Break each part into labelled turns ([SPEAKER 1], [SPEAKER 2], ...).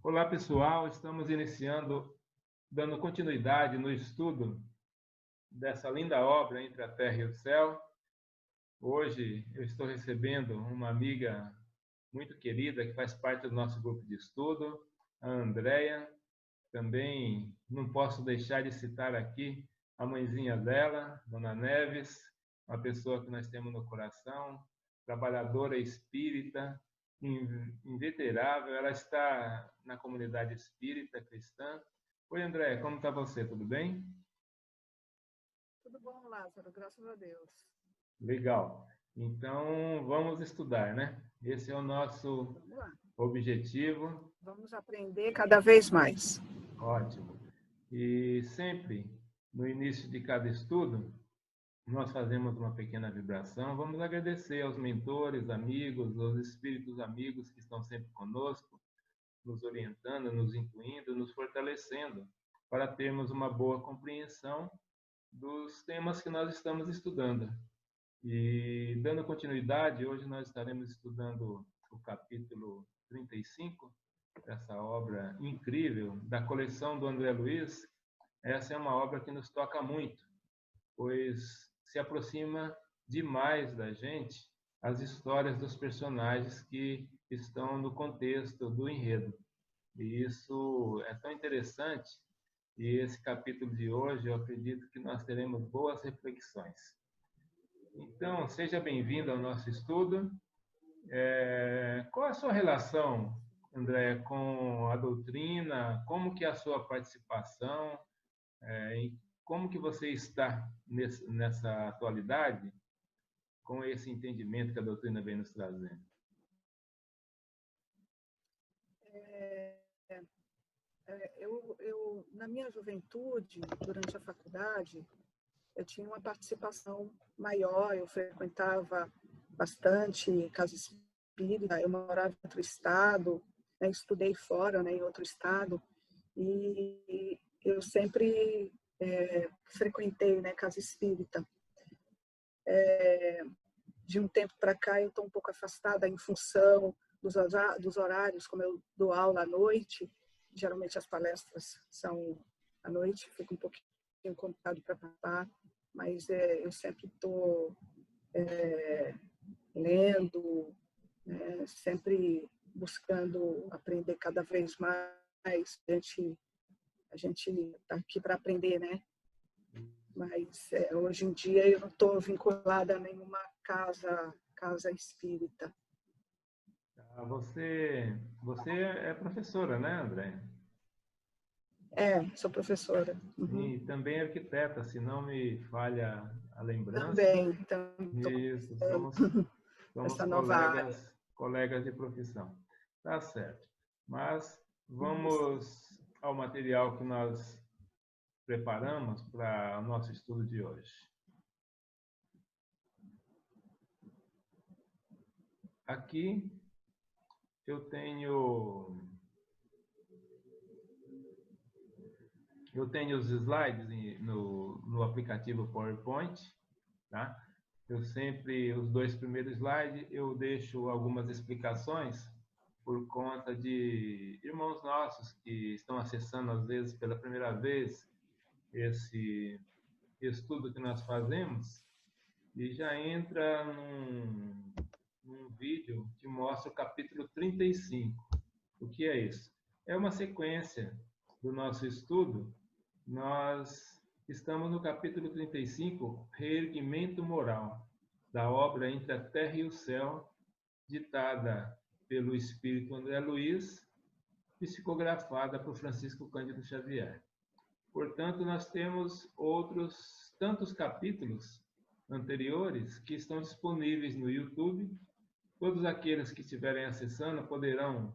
[SPEAKER 1] Olá, pessoal. Estamos iniciando, dando continuidade no estudo dessa linda obra Entre a Terra e o Céu. Hoje eu estou recebendo uma amiga muito querida que faz parte do nosso grupo de estudo, a Andréia. Também não posso deixar de citar aqui a mãezinha dela, Dona Neves, uma pessoa que nós temos no coração, trabalhadora espírita, inveterável. Ela está na comunidade espírita cristã. Oi, André, como está você? Tudo bem?
[SPEAKER 2] Tudo bom, Lázaro, graças a Deus.
[SPEAKER 1] Legal. Então, vamos estudar, né? Esse é o nosso
[SPEAKER 2] Vamos lá.
[SPEAKER 1] objetivo.
[SPEAKER 2] Vamos aprender cada vez mais.
[SPEAKER 1] Ótimo. E sempre, no início de cada estudo, nós fazemos uma pequena vibração. Vamos agradecer aos mentores, amigos, aos espíritos amigos que estão sempre conosco, nos orientando, nos incluindo, nos fortalecendo, para termos uma boa compreensão dos temas que nós estamos estudando. E, dando continuidade, hoje nós estaremos estudando o capítulo 35 dessa obra incrível, da coleção do André Luiz. Essa é uma obra que nos toca muito, pois se aproxima demais da gente as histórias dos personagens que estão no contexto do enredo. E isso é tão interessante, e esse capítulo de hoje eu acredito que nós teremos boas reflexões. Então, seja bem-vindo ao nosso estudo. Qual a sua relação, André, com a doutrina? Como que é a sua participação? Como que você está nessa atualidade com esse entendimento que a doutrina vem nos trazendo?
[SPEAKER 2] Na minha juventude, durante a faculdade, eu tinha uma participação maior, eu frequentava bastante casa espírita, eu morava em outro estado, né, estudei fora, né, em outro estado, e eu sempre frequentei, né, casa espírita. De um tempo para cá eu estou um pouco afastada em função dos horários, como eu dou aula à noite, geralmente as palestras são à noite, fica um pouquinho complicado para participar, mas eu sempre estou lendo, né, sempre buscando aprender cada vez mais. A gente está aqui para aprender, né? Mas hoje em dia eu não estou vinculada a nenhuma casa espírita.
[SPEAKER 1] Você é professora, né, André?
[SPEAKER 2] Sou professora. Uhum.
[SPEAKER 1] E também arquiteta, se não me falha a lembrança.
[SPEAKER 2] Também estou
[SPEAKER 1] Isso,
[SPEAKER 2] começando
[SPEAKER 1] somos
[SPEAKER 2] essa nova área.
[SPEAKER 1] colegas de profissão. Tá certo. Mas
[SPEAKER 2] Isso.
[SPEAKER 1] vamos ao material que nós preparamos para o nosso estudo de hoje. Aqui eu tenho os slides no aplicativo PowerPoint, tá? Os dois primeiros slides, eu deixo algumas explicações por conta de irmãos nossos que estão acessando, às vezes, pela primeira vez, esse estudo que nós fazemos, e já entra num vídeo que mostra o capítulo 35. O que é isso? É uma sequência do nosso estudo. Nós estamos no capítulo 35, Reerguimento Moral, da obra Entre a Terra e o Céu, ditada pelo espírito André Luiz, psicografada por Francisco Cândido Xavier. Portanto, nós temos outros tantos capítulos anteriores que estão disponíveis no YouTube. Todos aqueles que estiverem acessando poderão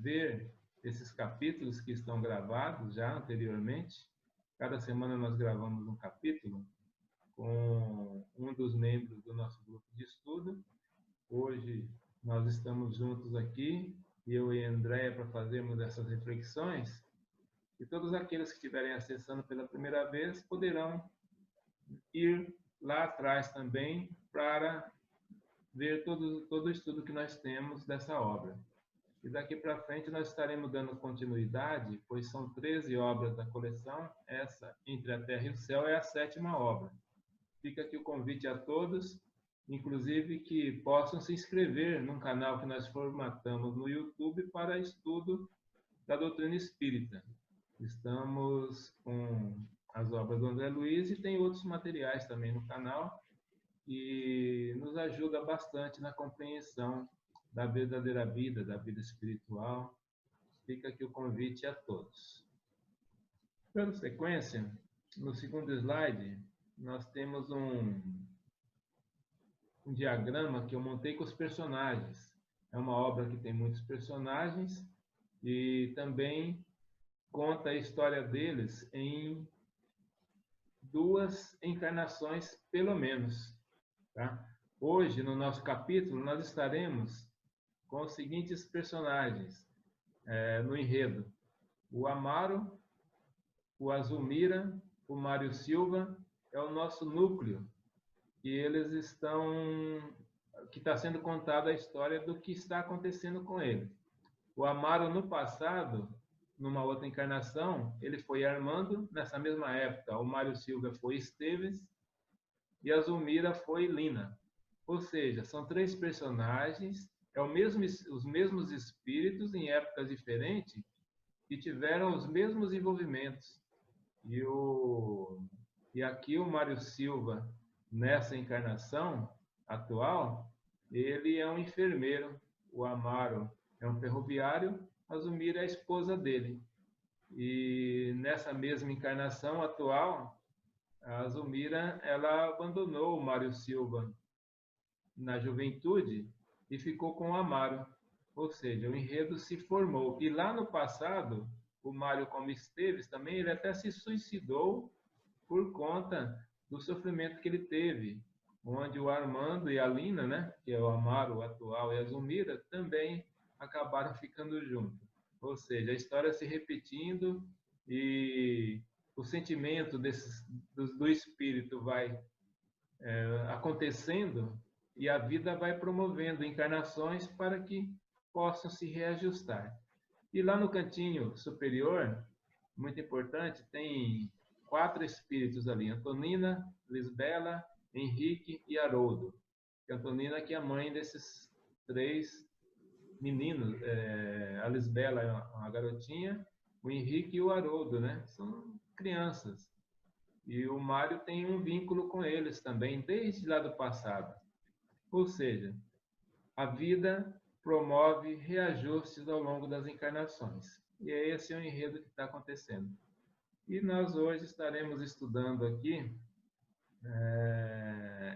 [SPEAKER 1] ver esses capítulos que estão gravados já anteriormente. Cada semana nós gravamos um capítulo com um dos membros do nosso grupo de estudo. Hoje nós estamos juntos aqui, eu e a Andréia, para fazermos essas reflexões. E todos aqueles que estiverem acessando pela primeira vez poderão ir lá atrás também para ver todo o estudo que nós temos dessa obra. E daqui para frente nós estaremos dando continuidade, pois são 13 obras da coleção. Essa, Entre a Terra e o Céu, é a 7ª obra. Fica aqui o convite a todos, inclusive que possam se inscrever num canal que nós formatamos no YouTube para estudo da doutrina espírita. Estamos com as obras do André Luiz e tem outros materiais também no canal e nos ajuda bastante na compreensão da verdadeira vida, da vida espiritual. Fica aqui o convite a todos. Dando sequência, no segundo slide, nós temos um diagrama que eu montei com os personagens. É uma obra que tem muitos personagens e também conta a história deles em 2 encarnações, pelo menos. Tá? Hoje, no nosso capítulo, nós estaremos com os seguintes personagens no enredo: o Amaro, o Azumira, o Mário Silva, é o nosso núcleo, e eles que está sendo contada a história do que está acontecendo com ele. O Amaro, no passado, numa outra encarnação, ele foi Armando, nessa mesma época, o Mário Silva foi Esteves, e a Zulmira foi Lina. Ou seja, são 3 personagens, os mesmos espíritos em épocas diferentes, que tiveram os mesmos envolvimentos. E aqui o Mário Silva, nessa encarnação atual, ele é um enfermeiro, o Amaro é um ferroviário, a Zulmira é a esposa dele. E nessa mesma encarnação atual, a Zulmira, ela abandonou o Mário Silva na juventude e ficou com o Amaro. Ou seja, o enredo se formou. E lá no passado, o Mário, como Esteves, também ele até se suicidou por conta do sofrimento que ele teve, onde o Armando e a Lina, né, que é o Amaro atual, e a Zulmira, também acabaram ficando juntos. Ou seja, a história se repetindo e o sentimento do espírito vai acontecendo e a vida vai promovendo encarnações para que possam se reajustar. E lá no cantinho superior, muito importante, tem 4 espíritos ali: Antonina, Lisbela, Henrique e Haroldo. E Antonina, que é a mãe desses 3 meninos. A Lisbela é uma garotinha, o Henrique e o Haroldo, né? São crianças. E o Mário tem um vínculo com eles também, desde lá do passado. Ou seja, a vida promove reajustes ao longo das encarnações. E esse é o enredo que está acontecendo. E nós hoje estaremos estudando aqui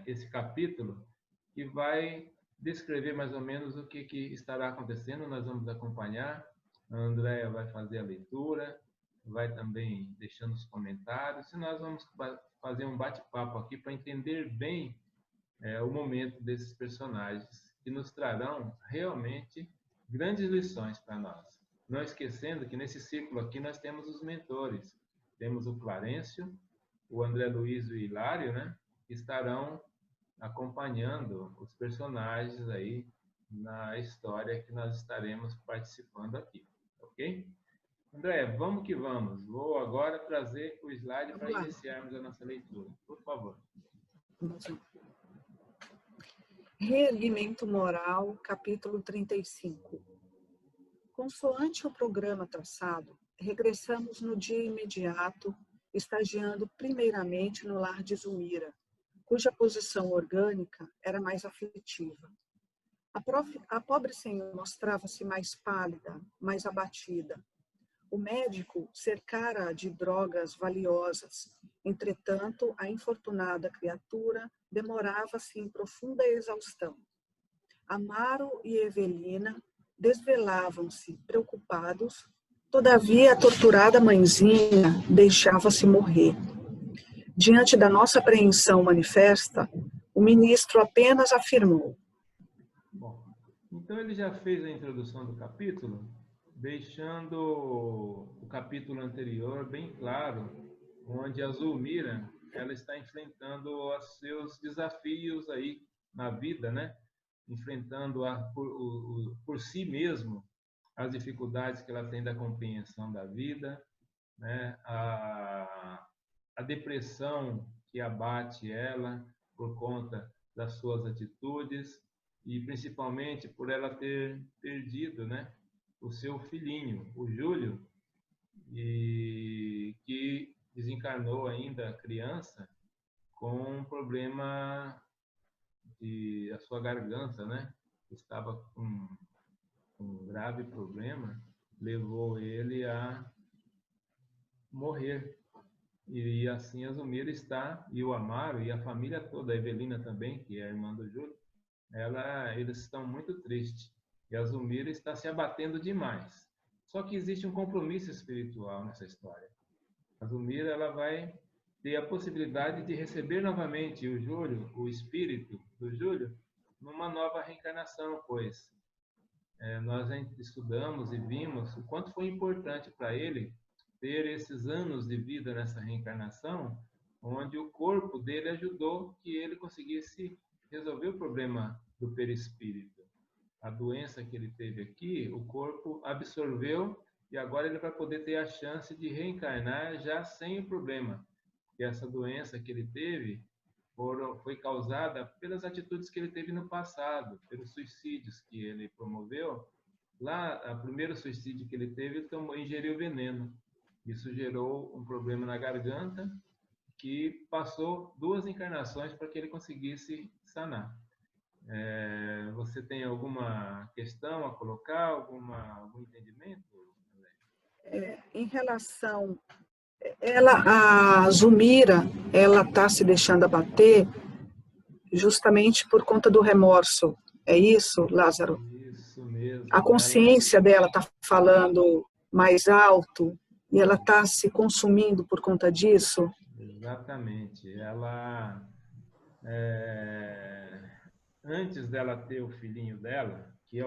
[SPEAKER 1] esse capítulo, que vai descrever mais ou menos o que estará acontecendo. Nós vamos acompanhar. A Andréia vai fazer a leitura, vai também deixando os comentários, e nós vamos fazer um bate-papo aqui para entender bem o momento desses personagens, que nos trarão realmente grandes lições para nós. Não esquecendo que nesse ciclo aqui nós temos os mentores. Temos o Clarencio, o André Luiz e o Hilário, né, que estarão acompanhando os personagens aí na história que nós estaremos participando aqui, ok? André, vamos que vamos. Vou agora trazer o slide para iniciarmos a nossa leitura. Por favor.
[SPEAKER 2] Reerguimento moral, capítulo 35. Consoante o programa traçado, regressamos no dia imediato, estagiando primeiramente no lar de Zulmira, cuja posição orgânica era mais aflitiva. A pobre senhora mostrava-se mais pálida, mais abatida. O médico cercara-a de drogas valiosas. Entretanto, a infortunada criatura demorava-se em profunda exaustão. Amaro e Evelina desvelavam-se preocupados, todavia a torturada mãezinha deixava-se morrer. Diante da nossa apreensão manifesta, o ministro apenas afirmou:
[SPEAKER 1] Bom, então ele já fez a introdução do capítulo, deixando o capítulo anterior bem claro, onde a Zulmira, ela está enfrentando os seus desafios aí na vida, né? Enfrentando por si mesmo as dificuldades que ela tem da compreensão da vida, né? A depressão que abate ela por conta das suas atitudes e principalmente por ela ter perdido, né, o seu filhinho, o Júlio, e que desencarnou ainda criança com um problema a sua garganta, né? Estava com um grave problema, levou ele a morrer. E assim a Zumira está, e o Amaro, e a família toda, a Evelina também, que é a irmã do Júlio, eles estão muito tristes. E a Zumira está se abatendo demais. Só que existe um compromisso espiritual nessa história. A Zumira, ela vai ter a possibilidade de receber novamente o Júlio, o espírito do Júlio, numa nova reencarnação, pois nós estudamos e vimos o quanto foi importante para ele ter esses anos de vida nessa reencarnação, onde o corpo dele ajudou que ele conseguisse resolver o problema do perispírito. A doença que ele teve aqui, o corpo absorveu e agora ele vai poder ter a chance de reencarnar já sem o problema. E essa doença que ele teve foi causada pelas atitudes que ele teve no passado, pelos suicídios que ele promoveu. Lá, o primeiro suicídio que ele teve, ele ingeriu veneno. Isso gerou um problema na garganta que passou 2 encarnações para que ele conseguisse sanar. Você tem alguma questão a colocar, algum entendimento?
[SPEAKER 2] Em relação... a Zumira, ela está se deixando abater justamente por conta do remorso. É isso, Lázaro?
[SPEAKER 1] Isso mesmo.
[SPEAKER 2] A consciência dela está falando mais alto e ela está se consumindo por conta disso?
[SPEAKER 1] Exatamente. Ela, antes dela ter o filhinho dela, que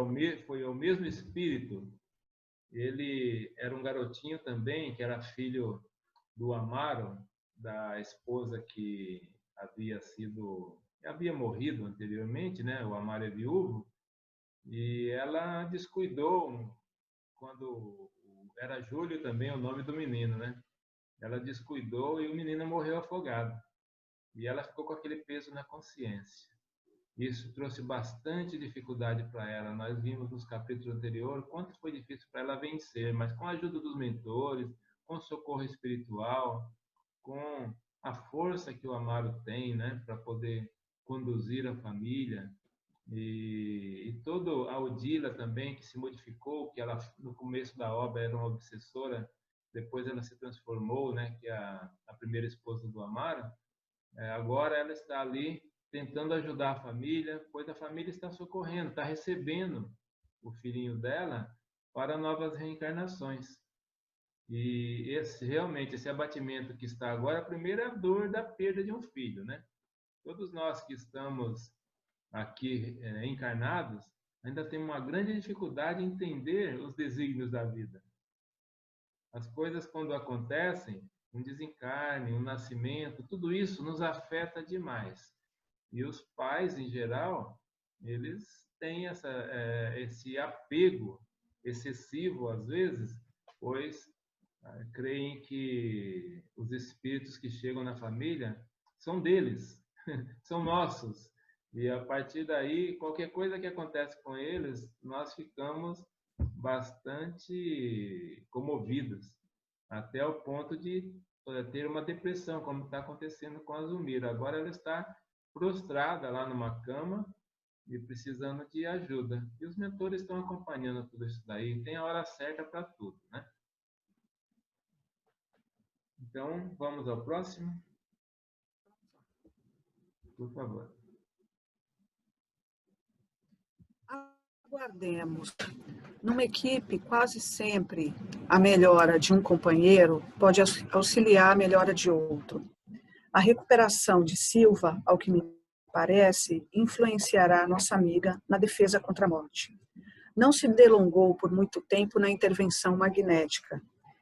[SPEAKER 1] foi o mesmo espírito, ele era um garotinho também, que era filho do Amaro, da esposa que havia morrido anteriormente, né? O Amaro é viúvo, e ela descuidou quando era Júlio também o nome do menino, né? Ela descuidou e o menino morreu afogado. E ela ficou com aquele peso na consciência. Isso trouxe bastante dificuldade para ela. Nós vimos nos capítulos anteriores quanto foi difícil para ela vencer, mas com a ajuda dos mentores, com o socorro espiritual, com a força que o Amaro tem, né, para poder conduzir a família, e toda a Odila também, que se modificou, que ela no começo da obra era uma obsessora, depois ela se transformou, né, que é a primeira esposa do Amaro. Agora ela está ali tentando ajudar a família, pois a família está socorrendo, está recebendo o filhinho dela para novas reencarnações. E realmente esse abatimento que está agora, primeiro é a dor da perda de um filho, né? Todos nós que estamos aqui encarnados ainda temos uma grande dificuldade em entender os desígnios da vida. As coisas, quando acontecem, um desencarne, um nascimento, tudo isso nos afeta demais. E os pais, em geral, eles têm esse apego excessivo, às vezes, pois creem que os espíritos que chegam na família são deles, são nossos. E a partir daí, qualquer coisa que acontece com eles, nós ficamos bastante comovidos, até o ponto de ter uma depressão, como está acontecendo com a Zumira. Agora ela está prostrada lá numa cama e precisando de ajuda. E os mentores estão acompanhando tudo isso daí. Tem a hora certa para tudo, né? Então, vamos ao próximo? Por favor.
[SPEAKER 2] Aguardemos. Numa equipe, quase sempre a melhora de um companheiro pode auxiliar a melhora de outro. A recuperação de Silva, ao que me parece, influenciará a nossa amiga na defesa contra a morte. Não se delongou por muito tempo na intervenção magnética.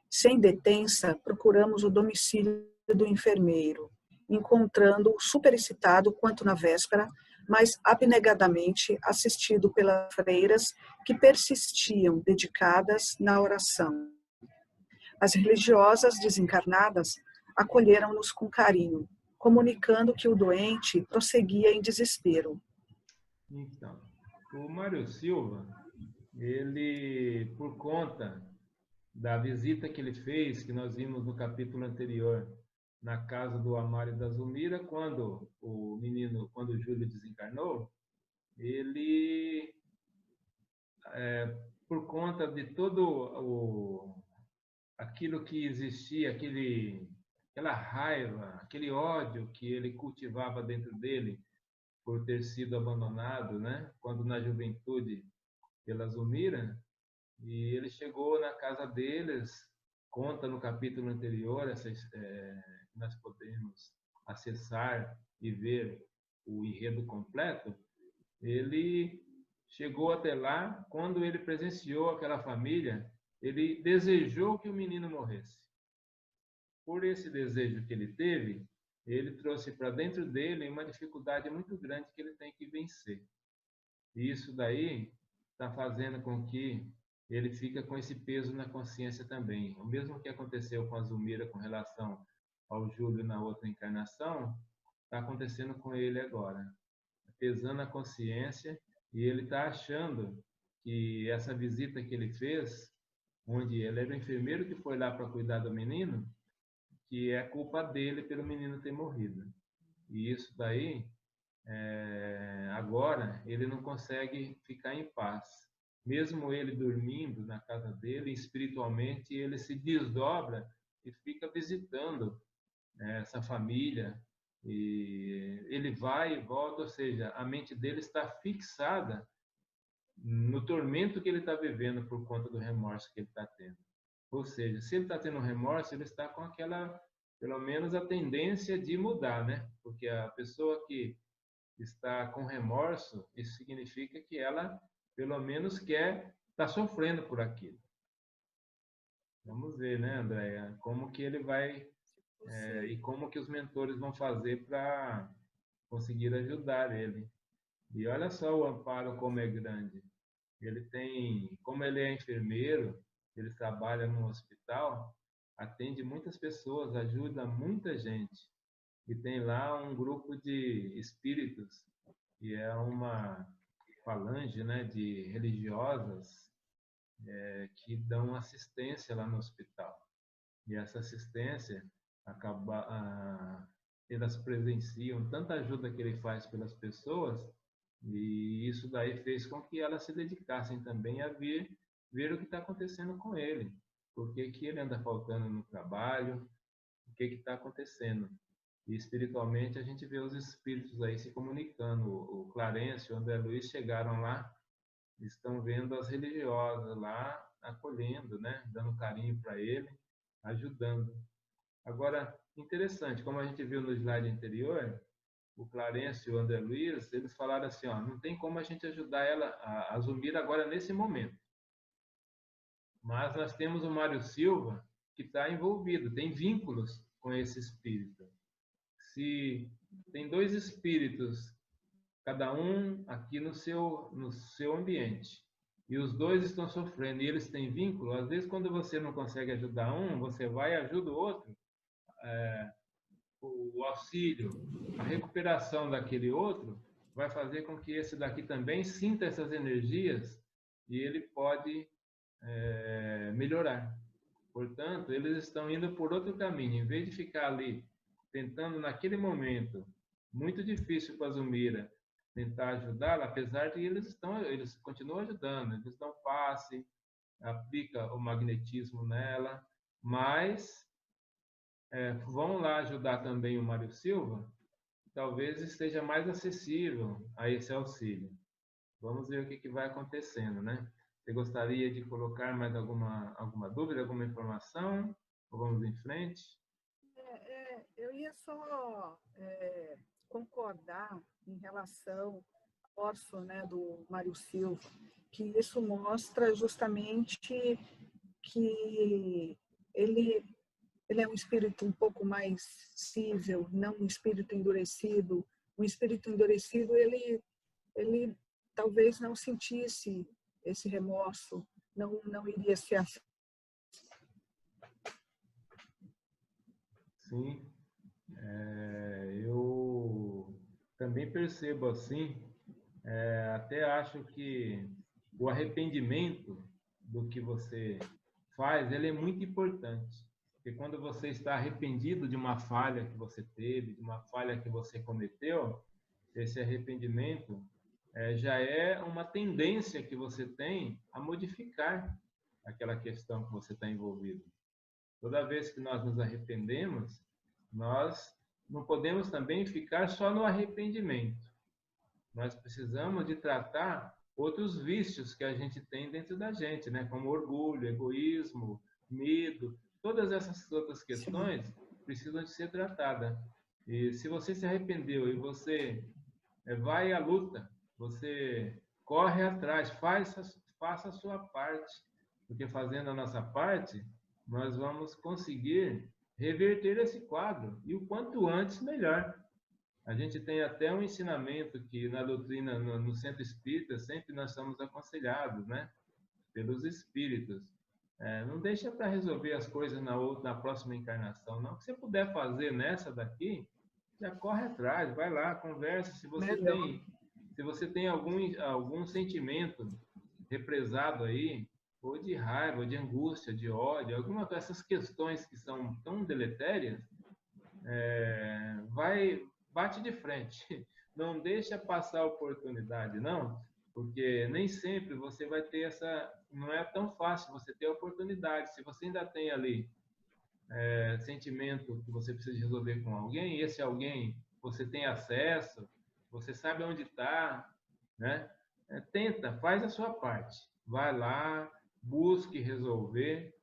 [SPEAKER 2] Sem detença, procuramos o domicílio do enfermeiro, encontrando-o superexcitado quanto na véspera, mas abnegadamente assistido pelas freiras que persistiam dedicadas na oração. As religiosas desencarnadas acolheram-nos com carinho, comunicando que o doente prosseguia em desespero.
[SPEAKER 1] Então, o Mário Silva, ele, por conta da visita que ele fez, que nós vimos no capítulo anterior, na casa do Amário da Zulmira, quando o Júlio desencarnou, ele, por conta de todo aquilo que existia, aquela raiva, aquele ódio que ele cultivava dentro dele por ter sido abandonado, né? Quando na juventude pela Zulmira, e ele chegou na casa deles, conta no capítulo anterior, nós podemos acessar e ver o enredo completo. Ele chegou até lá, quando ele presenciou aquela família, ele desejou que o menino morresse. Por esse desejo que ele teve, ele trouxe para dentro dele uma dificuldade muito grande que ele tem que vencer. E isso daí está fazendo com que ele fique com esse peso na consciência também. O mesmo que aconteceu com a Zulmira com relação ao Júlio na outra encarnação, está acontecendo com ele agora. Pesando a consciência, e ele está achando que essa visita que ele fez, onde ele era o enfermeiro que foi lá para cuidar do menino, que é culpa dele pelo menino ter morrido. E isso daí, agora, ele não consegue ficar em paz. Mesmo ele dormindo na casa dele, espiritualmente, ele se desdobra e fica visitando essa família. E ele vai e volta, ou seja, a mente dele está fixada no tormento que ele está vivendo por conta do remorso que ele está tendo. Ou seja, se ele está tendo um remorso, ele está com aquela, pelo menos, a tendência de mudar, né? Porque a pessoa que está com remorso, isso significa que ela, pelo menos, está sofrendo por aquilo. Vamos ver, né, Andréia? Como que ele vai, e como que os mentores vão fazer para conseguir ajudar ele. E olha só o amparo como é grande. Ele tem, como ele é enfermeiro, ele trabalha no hospital, atende muitas pessoas, ajuda muita gente. E tem lá um grupo de espíritos, que é uma falange, né, de religiosas que dão assistência lá no hospital. E essa assistência elas presenciam tanta ajuda que ele faz pelas pessoas, e isso daí fez com que elas se dedicassem também a ver o que está acontecendo com ele. Por que que ele anda faltando no trabalho, o que está acontecendo. E espiritualmente a gente vê os espíritos aí se comunicando. O Clarence e o André Luiz chegaram lá, estão vendo as religiosas lá acolhendo, né, dando carinho para ele, ajudando. Agora, interessante, como a gente viu no slide anterior, o Clarence e o André Luiz, eles falaram assim, ó, não tem como a gente ajudar ela, a Zulmira agora nesse momento. Mas nós temos o Mário Silva, que está envolvido, tem vínculos com esse espírito. Se tem dois espíritos, cada um aqui no seu ambiente, e os dois estão sofrendo, e eles têm vínculo, às vezes quando você não consegue ajudar um, você vai e ajuda o outro, o auxílio, a recuperação daquele outro, vai fazer com que esse daqui também sinta essas energias e ele pode melhorar. Portanto, eles estão indo por outro caminho. Em vez de ficar ali tentando, naquele momento, muito difícil para a Zulmira, tentar ajudá-la, apesar de eles continuam ajudando, eles dão passe, aplica o magnetismo nela, mas vão lá ajudar também o Mário Silva, talvez esteja mais acessível a esse auxílio. Vamos ver o que vai acontecendo, né? Você gostaria de colocar mais alguma dúvida, alguma informação? Ou vamos em frente?
[SPEAKER 2] Eu ia só concordar em relação ao orço, né, do Mário Silva, que isso mostra justamente que ele é um espírito um pouco mais sensível, não um espírito endurecido o espírito endurecido, ele talvez não sentisse esse remorso, não iria se
[SPEAKER 1] Sim, eu também percebo assim, até acho que o arrependimento do que você faz, ele é muito importante. Porque quando você está arrependido de uma falha que você teve, de uma falha que você cometeu, esse arrependimento já é uma tendência que você tem a modificar aquela questão que você está envolvido. Toda vez que nós nos arrependemos, nós não podemos também ficar só no arrependimento. Nós precisamos de tratar outros vícios que a gente tem dentro da gente, né? Como orgulho, egoísmo, medo, todas essas outras questões precisam de ser tratadas. E se você se arrependeu e você vai à luta, você corre atrás, faça a sua parte, porque fazendo a nossa parte, nós vamos conseguir reverter esse quadro, e o quanto antes, melhor. A gente tem até um ensinamento que na doutrina, no centro espírita, sempre nós somos aconselhados, né? Pelos espíritos. Não deixa para resolver as coisas na próxima encarnação, não. O que você puder fazer nessa daqui, já corre atrás, vai lá, conversa. Se você tem algum sentimento represado aí, ou de raiva, ou de angústia, de ódio, alguma dessas questões que são tão deletérias, bate de frente. Não deixa passar a oportunidade, não, porque nem sempre você vai ter não é tão fácil você ter a oportunidade. Se você ainda tem ali sentimento que você precisa resolver com alguém, e esse alguém você tem acesso, você sabe onde está, né? Tenta, faz a sua parte. Vai lá, busque resolver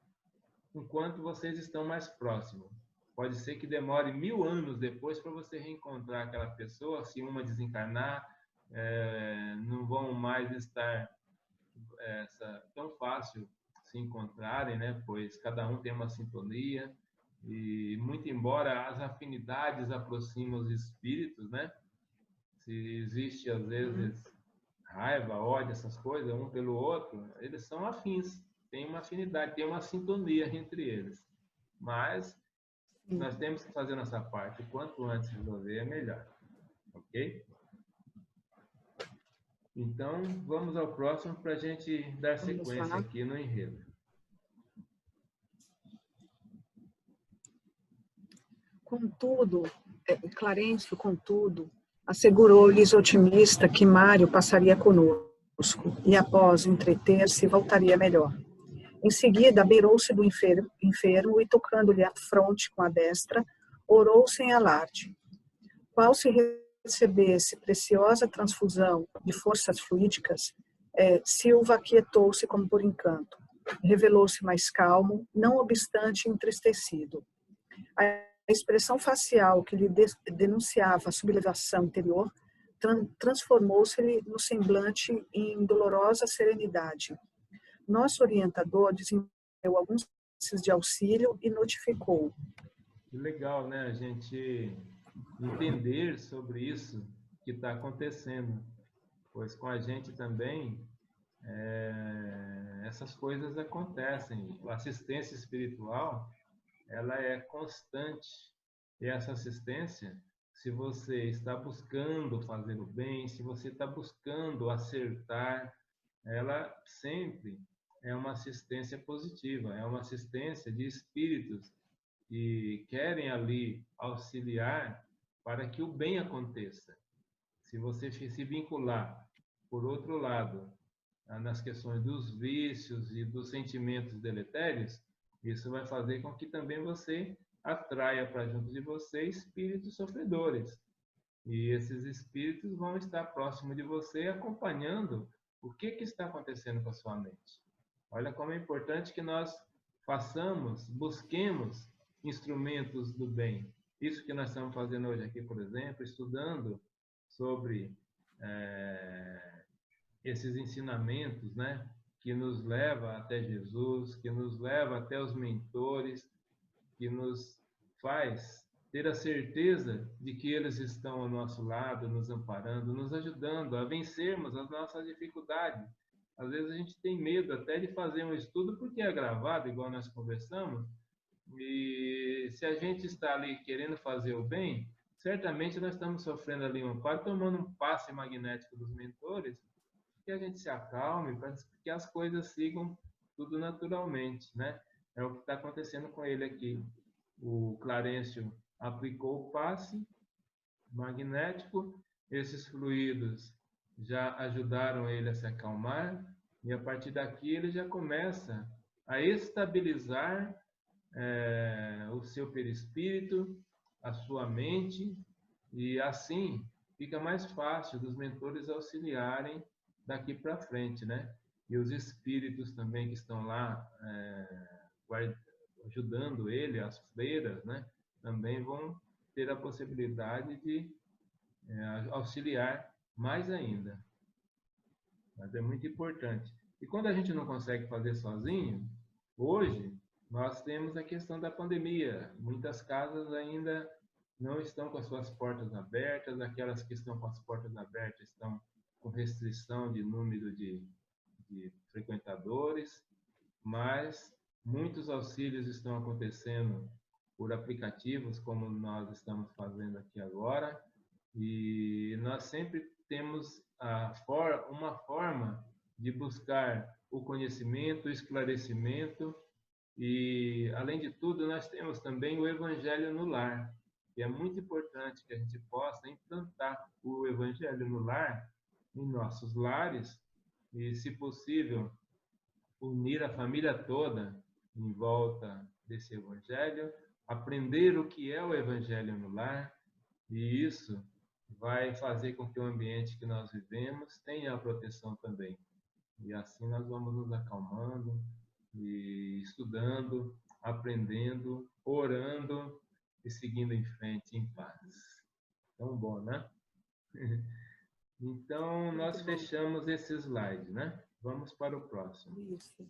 [SPEAKER 1] enquanto vocês estão mais próximos. Pode ser que demore 1000 anos depois para você reencontrar aquela pessoa, se uma desencarnar, não vão mais estar tão fácil se encontrarem, né? Pois cada um tem uma sintonia, e muito embora as afinidades aproximem os espíritos, né? Se existe às vezes raiva, ódio, essas coisas, um pelo outro, eles são afins, tem uma afinidade, tem uma sintonia entre eles. Mas nós temos que fazer nossa parte, o quanto antes resolver é melhor, ok? Então, vamos ao próximo para a gente dar sequência aqui no enredo.
[SPEAKER 2] Contudo, Clarencio, contudo, assegurou-lhes otimista que Mário passaria conosco e, após entreter-se, voltaria melhor. Em seguida, beirou-se do enfermo e, tocando-lhe a fronte com a destra, orou sem alarde. Qual se recebesse preciosa transfusão de forças fluídicas, Silva aquietou-se como por encanto. Revelou-se mais calmo, não obstante entristecido. A expressão facial que lhe denunciava a sublevação interior transformou-se-lhe no semblante em dolorosa serenidade. Nosso orientador desenvolveu alguns passos de auxílio e notificou.
[SPEAKER 1] Que legal, né? A gente entender sobre isso que está acontecendo, pois com a gente também essas coisas acontecem. A assistência espiritual, ela é constante, e essa assistência, se você está buscando fazer o bem, se você está buscando acertar, ela sempre é uma assistência positiva, é uma assistência de espíritos que querem ali auxiliar para que o bem aconteça. Se você se vincular, por outro lado, nas questões dos vícios e dos sentimentos deletérios, isso vai fazer com que também você atraia para junto de você espíritos sofredores. E esses espíritos vão estar próximo de você, acompanhando o que está acontecendo com a sua mente. Olha como é importante que nós busquemos instrumentos do bem. Isso que nós estamos fazendo hoje aqui, por exemplo, estudando sobre esses ensinamentos, né, que nos leva até Jesus, que nos leva até os mentores, que nos faz ter a certeza de que eles estão ao nosso lado, nos amparando, nos ajudando a vencermos as nossas dificuldades. Às vezes a gente tem medo até de fazer um estudo porque é gravado, igual nós conversamos, e se a gente está ali querendo fazer o bem, certamente nós estamos sofrendo ali um amparo, tomando um passe magnético dos mentores, que a gente se acalme, para que as coisas sigam tudo naturalmente, né? É o que está acontecendo com ele aqui. O Clarencio aplicou o passe magnético, esses fluidos já ajudaram ele a se acalmar, e a partir daqui ele já começa a estabilizar o seu perispírito, a sua mente, e assim fica mais fácil dos mentores auxiliarem daqui para frente, né? E os espíritos também que estão lá ajudando ele, as freiras, né? Também vão ter a possibilidade de auxiliar mais ainda. Mas é muito importante. E quando a gente não consegue fazer sozinho, hoje nós temos a questão da pandemia. Muitas casas ainda não estão com as suas portas abertas, aquelas que estão com as portas abertas estão com restrição de número de frequentadores, mas muitos auxílios estão acontecendo por aplicativos, como nós estamos fazendo aqui agora, e nós sempre temos uma forma de buscar o conhecimento, o esclarecimento, e, além de tudo, nós temos também o Evangelho no Lar, que é muito importante que a gente possa implantar o Evangelho no lar, em nossos lares, e, se possível, unir a família toda em volta desse Evangelho, aprender o que é o Evangelho no lar, e isso vai fazer com que o ambiente que nós vivemos tenha a proteção também. E assim nós vamos nos acalmando, e estudando, aprendendo, orando e seguindo em frente em paz. Tão bom, né? Então, nós fechamos esse slide, né? Vamos para o próximo.
[SPEAKER 2] Isso.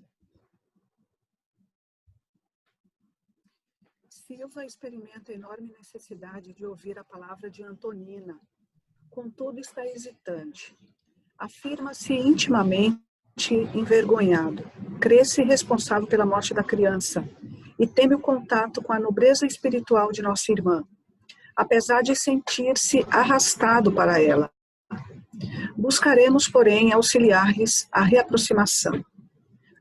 [SPEAKER 2] Silva experimenta enorme necessidade de ouvir a palavra de Antonina. Contudo, está hesitante. Afirma-se intimamente envergonhado. Crê-se responsável pela morte da criança e teme o contato com a nobreza espiritual de nossa irmã, apesar de sentir-se arrastado para ela. Buscaremos, porém, auxiliar-lhes a reaproximação.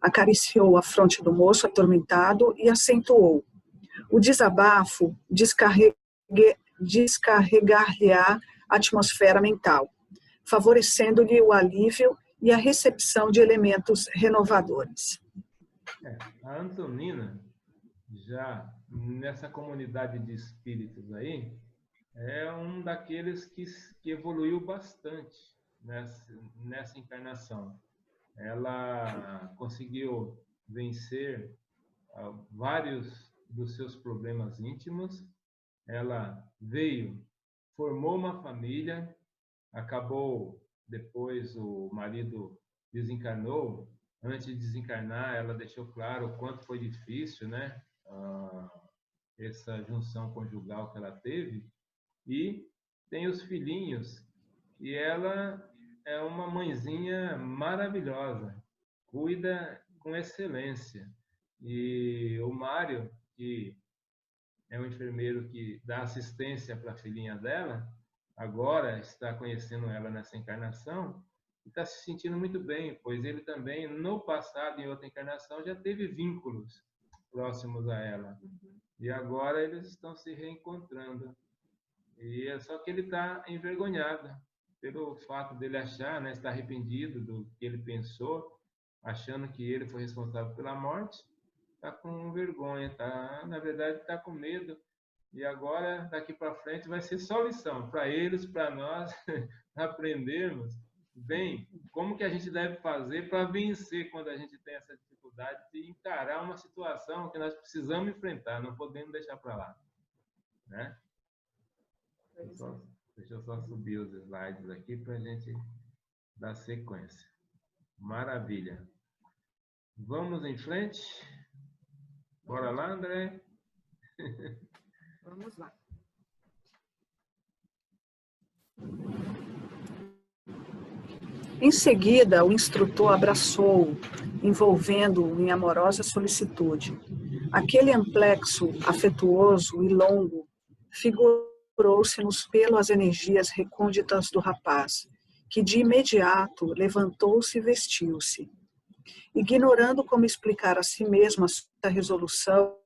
[SPEAKER 2] Acariciou a fronte do moço atormentado e acentuou: o desabafo descarregar-lhe-á a atmosfera mental, favorecendo-lhe o alívio e a recepção de elementos renovadores.
[SPEAKER 1] A Antonina, já nessa comunidade de espíritos aí, é um daqueles que evoluiu bastante nessa encarnação. Ela conseguiu vencer vários dos seus problemas íntimos. Ela veio, formou uma família, acabou, depois o marido desencarnou. Antes de desencarnar, ela deixou claro o quanto foi difícil, né? Essa junção conjugal que ela teve. E tem os filhinhos, e ela é uma mãezinha maravilhosa, cuida com excelência. E o Mário, que é um enfermeiro que dá assistência para a filhinha dela, agora está conhecendo ela nessa encarnação e está se sentindo muito bem, pois ele também, no passado, em outra encarnação, já teve vínculos próximos a ela. E agora eles estão se reencontrando. E é só que ele está envergonhado pelo fato dele achar, né, estar arrependido do que ele pensou, achando que ele foi responsável pela morte. Está com vergonha, na verdade está com medo. E agora, daqui para frente, vai ser só lição para eles, para nós, aprendermos bem como que a gente deve fazer para vencer quando a gente tem essa dificuldade de encarar uma situação que nós precisamos enfrentar, não podemos deixar para lá, né? Deixa eu só subir os slides aqui para a gente dar sequência. Maravilha. Vamos em frente? Bora lá, André?
[SPEAKER 2] Vamos lá. Em seguida, o instrutor abraçou-o, envolvendo-o em amorosa solicitude. Aquele amplexo afetuoso e longo figurou-se nos pelos as energias recônditas do rapaz, que de imediato levantou-se e vestiu-se. Ignorando como explicar a si mesmo a resolução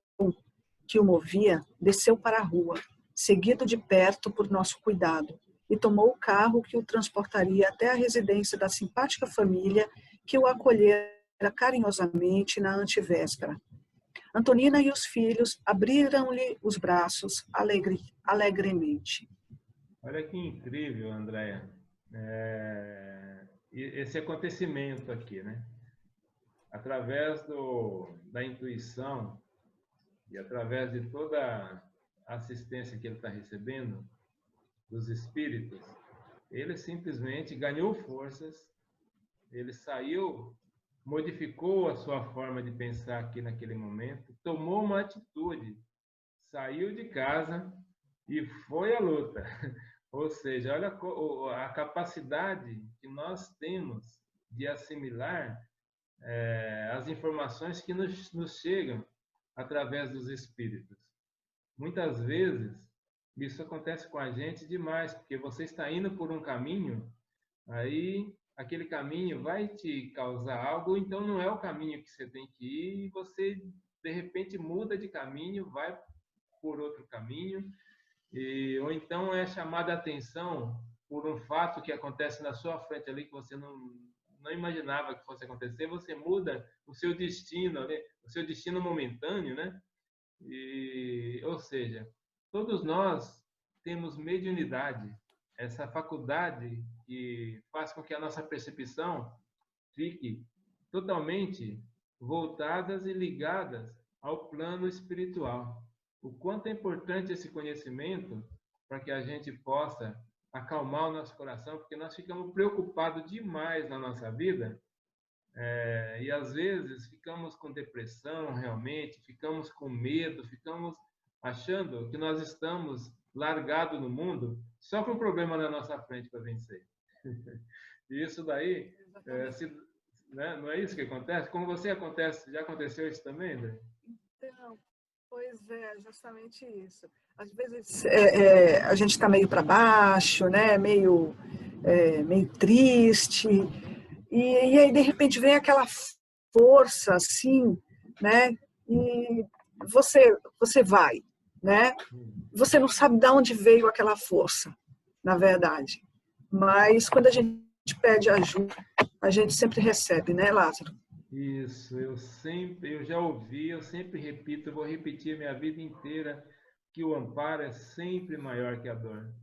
[SPEAKER 2] que o movia, desceu para a rua, seguido de perto por nosso cuidado, e tomou o carro que o transportaria até a residência da simpática família que o acolhera carinhosamente na antevéspera. Antonina e os filhos abriram-lhe os braços alegremente.
[SPEAKER 1] Olha que incrível, Andréia, esse acontecimento aqui, né? Através da intuição e através de toda a assistência que ele está recebendo dos espíritos, ele simplesmente ganhou forças, ele saiu, modificou a sua forma de pensar aqui naquele momento, tomou uma atitude, saiu de casa e foi à luta. Ou seja, olha a capacidade que nós temos de assimilar as informações que nos chegam através dos espíritos. Muitas vezes, isso acontece com a gente demais, porque você está indo por um caminho, aí aquele caminho vai te causar algo, ou então não é o caminho que você tem que ir, e você, de repente, muda de caminho, vai por outro caminho, ou então é chamada a atenção por um fato que acontece na sua frente ali, que você não imaginava que fosse acontecer, você muda o seu destino, né? O seu destino momentâneo, né? Ou seja, todos nós temos mediunidade, essa faculdade que faz com que a nossa percepção fique totalmente voltadas e ligadas ao plano espiritual. O quanto é importante esse conhecimento para que a gente possa acalmar o nosso coração, porque nós ficamos preocupados demais na nossa vida, e às vezes ficamos com depressão realmente, ficamos com medo, ficamos achando que nós estamos largados no mundo só com um problema na nossa frente para vencer. E isso daí, né, não é isso que acontece? Com você acontece, já aconteceu isso também, André?
[SPEAKER 2] Então, pois é, justamente isso. Às vezes a gente está meio para baixo, né? Meio triste, e aí de repente vem aquela força assim, né? E você vai, né? Você não sabe de onde veio aquela força, na verdade. Mas quando a gente pede ajuda, a gente sempre recebe, né, Lázaro?
[SPEAKER 1] Isso, eu já ouvi, eu sempre repito, eu vou repetir a minha vida inteira que o amparo é sempre maior que a dor.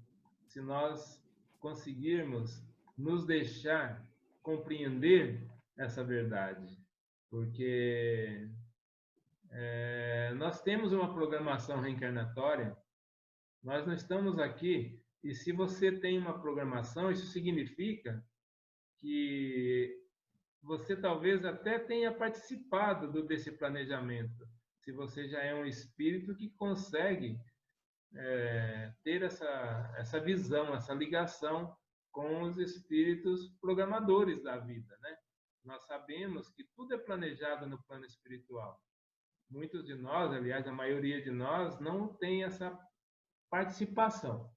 [SPEAKER 1] Se nós conseguirmos nos deixar compreender essa verdade, porque nós temos uma programação reencarnatória, nós não estamos aqui, e se você tem uma programação, isso significa que você talvez até tenha participado desse planejamento, se você já é um espírito que consegue ter essa visão, essa ligação com os espíritos programadores da vida, né? Nós sabemos que tudo é planejado no plano espiritual. Muitos de nós, aliás, a maioria de nós, não tem essa participação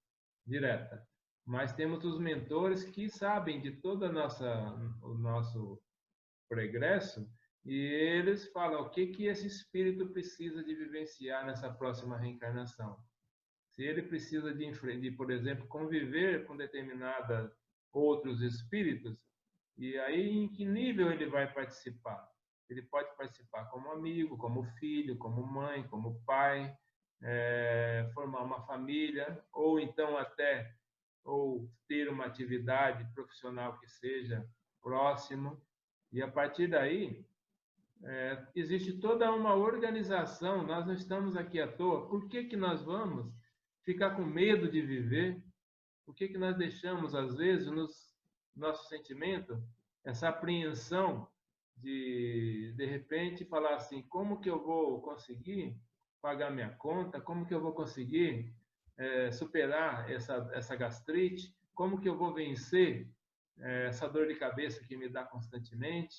[SPEAKER 1] direta, mas temos os mentores que sabem de todo o nosso progresso, e eles falam o que esse espírito precisa de vivenciar nessa próxima reencarnação. Se ele precisa de, por exemplo, conviver com determinados outros espíritos, e aí em que nível ele vai participar? Ele pode participar como amigo, como filho, como mãe, como pai, formar uma família, ou então até ou ter uma atividade profissional que seja próximo. E a partir daí, existe toda uma organização, nós não estamos aqui à toa. Por que nós vamos ficar com medo de viver? Por que nós deixamos, às vezes, nosso sentimento, essa apreensão de repente, falar assim, como que eu vou conseguir pagar minha conta? Como que eu vou conseguir superar essa gastrite? Como que eu vou vencer essa dor de cabeça que me dá constantemente?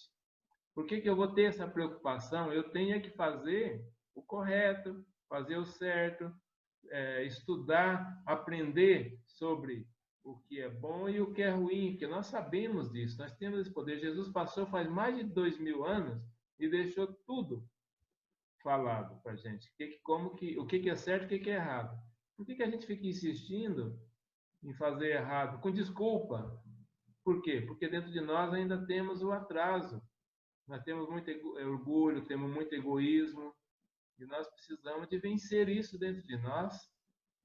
[SPEAKER 1] Por que que eu vou ter essa preocupação? Eu tenho que fazer o correto, fazer o certo, estudar, aprender sobre o que é bom e o que é ruim, porque nós sabemos disso, nós temos esse poder. Jesus passou faz mais de 2000 anos e deixou tudo falado para a gente. O que é certo e o que é errado. Por que que a gente fica insistindo em fazer errado? Com desculpa. Por quê? Porque dentro de nós ainda temos o atraso. Nós temos muito orgulho, temos muito egoísmo. E nós precisamos de vencer isso dentro de nós.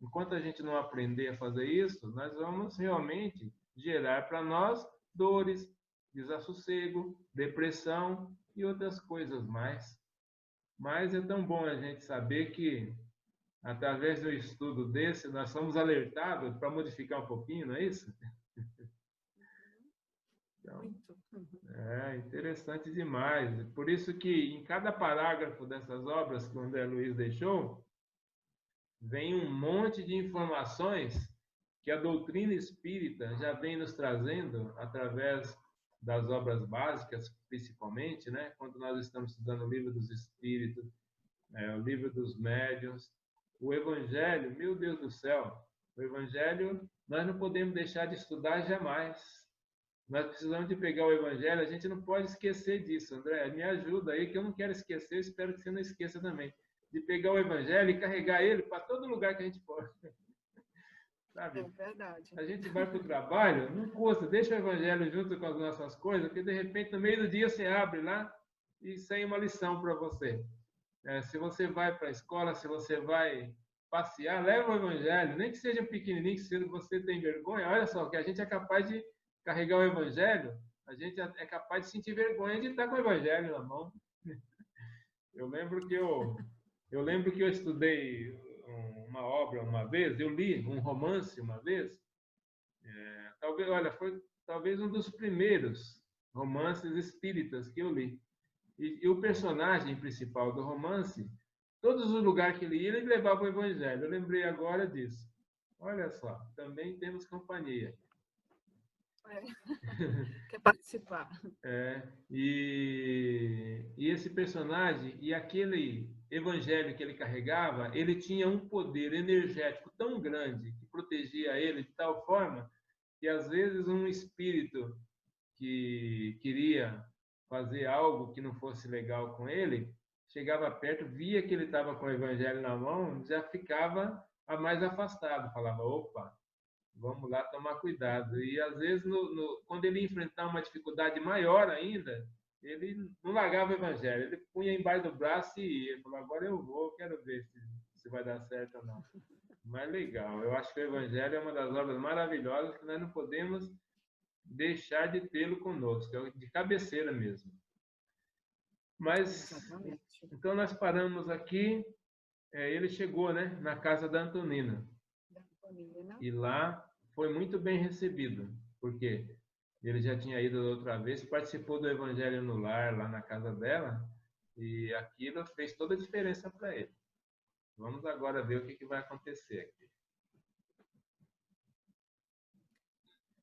[SPEAKER 1] Enquanto a gente não aprender a fazer isso, nós vamos realmente gerar para nós dores, desassossego, depressão e outras coisas mais. Mas é tão bom a gente saber que, através do estudo desse, nós somos alertados para modificar um pouquinho, não é isso? Então, é interessante demais. Por isso que em cada parágrafo dessas obras que o André Luiz deixou, vem um monte de informações que a doutrina espírita já vem nos trazendo através das obras básicas, principalmente, né? Quando nós estamos estudando o Livro dos Espíritos, o Livro dos Médiuns, o Evangelho, meu Deus do céu, o Evangelho nós não podemos deixar de estudar jamais. Nós precisamos de pegar o Evangelho, a gente não pode esquecer disso, André, me ajuda aí, que eu não quero esquecer, espero que você não esqueça também, de pegar o Evangelho e carregar ele para todo lugar que a gente pode. Sabe?
[SPEAKER 2] É verdade.
[SPEAKER 1] A gente vai para o trabalho, não custa, deixa o Evangelho junto com as nossas coisas, porque de repente no meio do dia você abre lá e sai uma lição para você. Se você vai para a escola, se você vai passear, leva o Evangelho, nem que seja pequenininho, que se você tem vergonha, olha só, que a gente é capaz de carregar o Evangelho, a gente é capaz de sentir vergonha de estar com o Evangelho na mão. Eu lembro que eu estudei uma obra uma vez, eu li um romance uma vez, talvez, olha, foi talvez um dos primeiros romances espíritas que eu li. E o personagem principal do romance, todos os lugares que ele ia, ele levava o Evangelho. Eu lembrei agora disso. Olha só, também temos companhia.
[SPEAKER 2] Quer participar.
[SPEAKER 1] E esse personagem e aquele evangelho que ele carregava, ele tinha um poder energético tão grande que protegia ele de tal forma que às vezes um espírito que queria fazer algo que não fosse legal com ele, chegava perto, via que ele estava com o evangelho na mão, já ficava mais afastado, falava, opa, vamos lá tomar cuidado. E às vezes, quando ele enfrentar uma dificuldade maior ainda, ele não largava o evangelho, ele punha embaixo do braço e ia, falava, agora eu vou, quero ver se vai dar certo ou não. Mas legal, eu acho que o evangelho é uma das obras maravilhosas que nós não podemos deixar de tê-lo conosco, é de cabeceira mesmo. Mas, exatamente. Então nós paramos aqui, ele chegou, né, na casa da Antonina. E lá foi muito bem recebido, porque ele já tinha ido outra vez, participou do Evangelho no Lar, lá na casa dela, e aquilo fez toda a diferença para ele. Vamos agora ver o que vai acontecer aqui.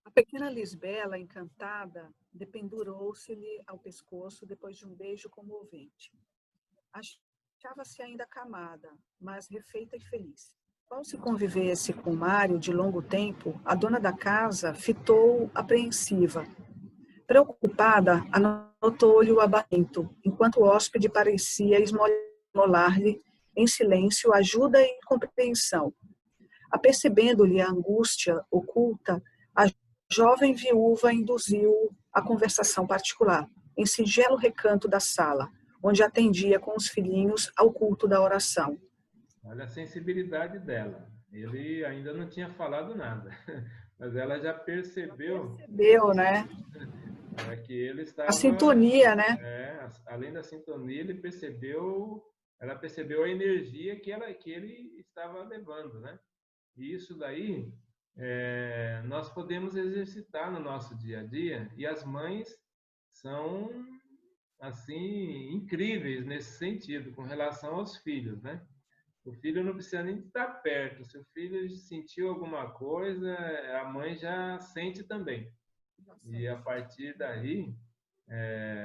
[SPEAKER 2] A pequena Lisbela, encantada, dependurou-se-lhe ao pescoço depois de um beijo comovente. Achava-se ainda acamada, mas refeita e feliz. Ao se convivesse com Mário de longo tempo, a dona da casa fitou apreensiva. Preocupada, anotou-lhe o abatimento, enquanto o hóspede parecia esmolar-lhe em silêncio ajuda e compreensão. Apercebendo-lhe a angústia oculta, a jovem viúva induziu a conversação particular, em singelo recanto da sala, onde atendia com os filhinhos ao culto da oração.
[SPEAKER 1] Olha a sensibilidade dela. Ele ainda não tinha falado nada, mas ela já percebeu.
[SPEAKER 2] Percebeu, né?
[SPEAKER 1] Que ele estava.
[SPEAKER 2] A sintonia, né?
[SPEAKER 1] Além da sintonia, ela percebeu a energia que ele estava levando, né? E isso daí nós podemos exercitar no nosso dia a dia, e as mães são assim incríveis nesse sentido com relação aos filhos, né? O filho não precisa nem estar perto. Se o filho sentiu alguma coisa, a mãe já sente também. E a partir daí,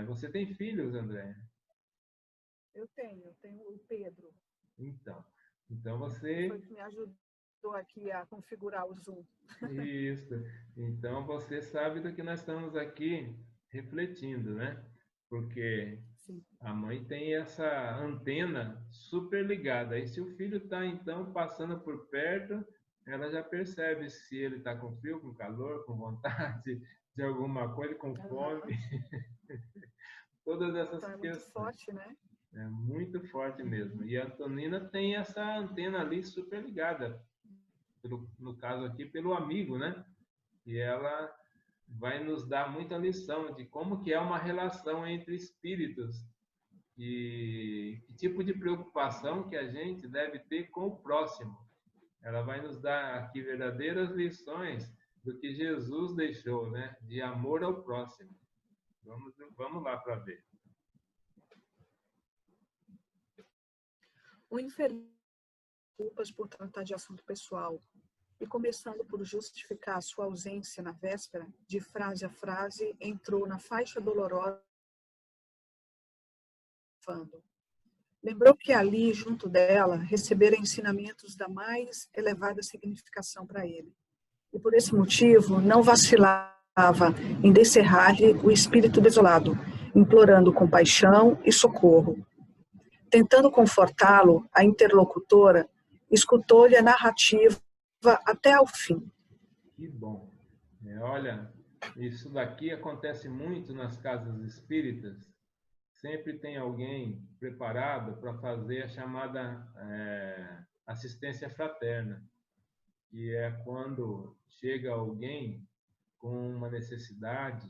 [SPEAKER 1] você tem filhos, André?
[SPEAKER 2] Eu tenho o Pedro.
[SPEAKER 1] Então você...
[SPEAKER 2] Foi que me ajudou aqui a configurar o Zoom.
[SPEAKER 1] Isso. Então você sabe do que nós estamos aqui refletindo, né? Porque
[SPEAKER 2] Sim.
[SPEAKER 1] a mãe tem essa antena super ligada. E se o filho está, então, passando por perto, ela já percebe se ele está com frio, com calor, com vontade de alguma coisa, com fome. Todas essas
[SPEAKER 2] Então é muito
[SPEAKER 1] questões.
[SPEAKER 2] forte, né?
[SPEAKER 1] É muito forte mesmo. E a Antonina tem essa antena ali super ligada. No caso aqui, pelo amigo, né? E ela vai nos dar muita lição de como que é uma relação entre espíritos e que tipo de preocupação que a gente deve ter com o próximo. Ela vai nos dar aqui verdadeiras lições do que Jesus deixou, né? De amor ao próximo. Vamos lá para ver.
[SPEAKER 2] O infeliz culpas por tratar de assunto pessoal e começando por justificar a sua ausência na véspera, de frase a frase, entrou na faixa dolorosa. Lembrou que ali, junto dela, recebera ensinamentos da mais elevada significação para ele. E por esse motivo, não vacilava em descerrar-lhe o espírito desolado, implorando compaixão e socorro. Tentando confortá-lo, a interlocutora escutou-lhe a narrativa até ao fim.
[SPEAKER 1] Que bom. Olha, isso daqui acontece muito nas casas espíritas. Sempre tem alguém preparado para fazer a chamada assistência fraterna, que é quando chega alguém com uma necessidade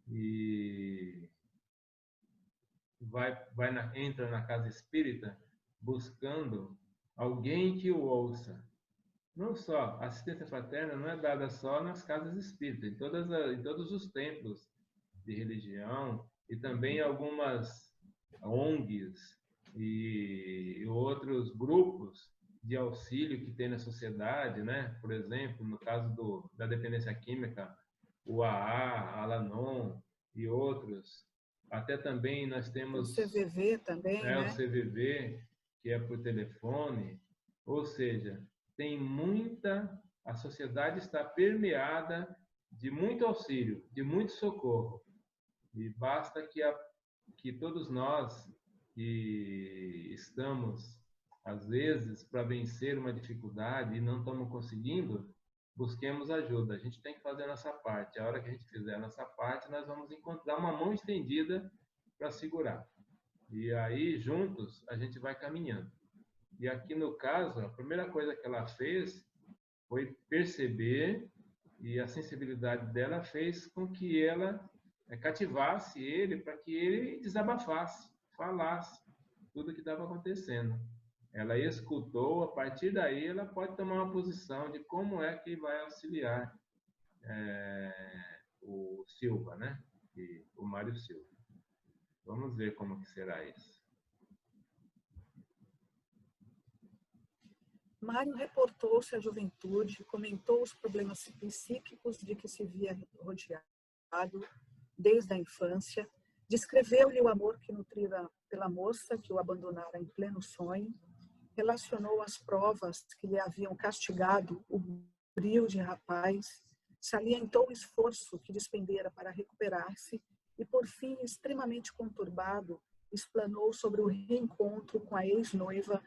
[SPEAKER 1] e entra na casa espírita buscando alguém que o ouça. Não só, a assistência fraterna não é dada só nas casas espíritas, em todos os templos de religião e também algumas ONGs e outros grupos de auxílio que tem na sociedade, né? Por exemplo, no caso da dependência química, o AA, Al-Anon e outros. Até também nós temos...
[SPEAKER 2] O CVV também, né?
[SPEAKER 1] O CVV, que é por telefone. Ou seja, a sociedade está permeada de muito auxílio, de muito socorro. E basta que todos nós que estamos, às vezes, para vencer uma dificuldade e não estamos conseguindo, busquemos ajuda. A gente tem que fazer a nossa parte. A hora que a gente fizer a nossa parte, nós vamos encontrar uma mão estendida para segurar. E aí, juntos, a gente vai caminhando. E aqui, no caso, a primeira coisa que ela fez foi perceber, e a sensibilidade dela fez com que ela cativasse ele para que ele desabafasse, falasse tudo o que estava acontecendo. Ela escutou, a partir daí ela pode tomar uma posição de como é que vai auxiliar o Silva, né? O Mário Silva. Vamos ver como que será isso.
[SPEAKER 2] Mário reportou-se à juventude, comentou os problemas psíquicos de que se via rodeado desde a infância, descreveu-lhe o amor que nutrira pela moça que o abandonara em pleno sonho, relacionou as provas que lhe haviam castigado o brio de rapaz, salientou o esforço que despendera para recuperar-se e, por fim, extremamente conturbado, explanou sobre o reencontro com a ex-noiva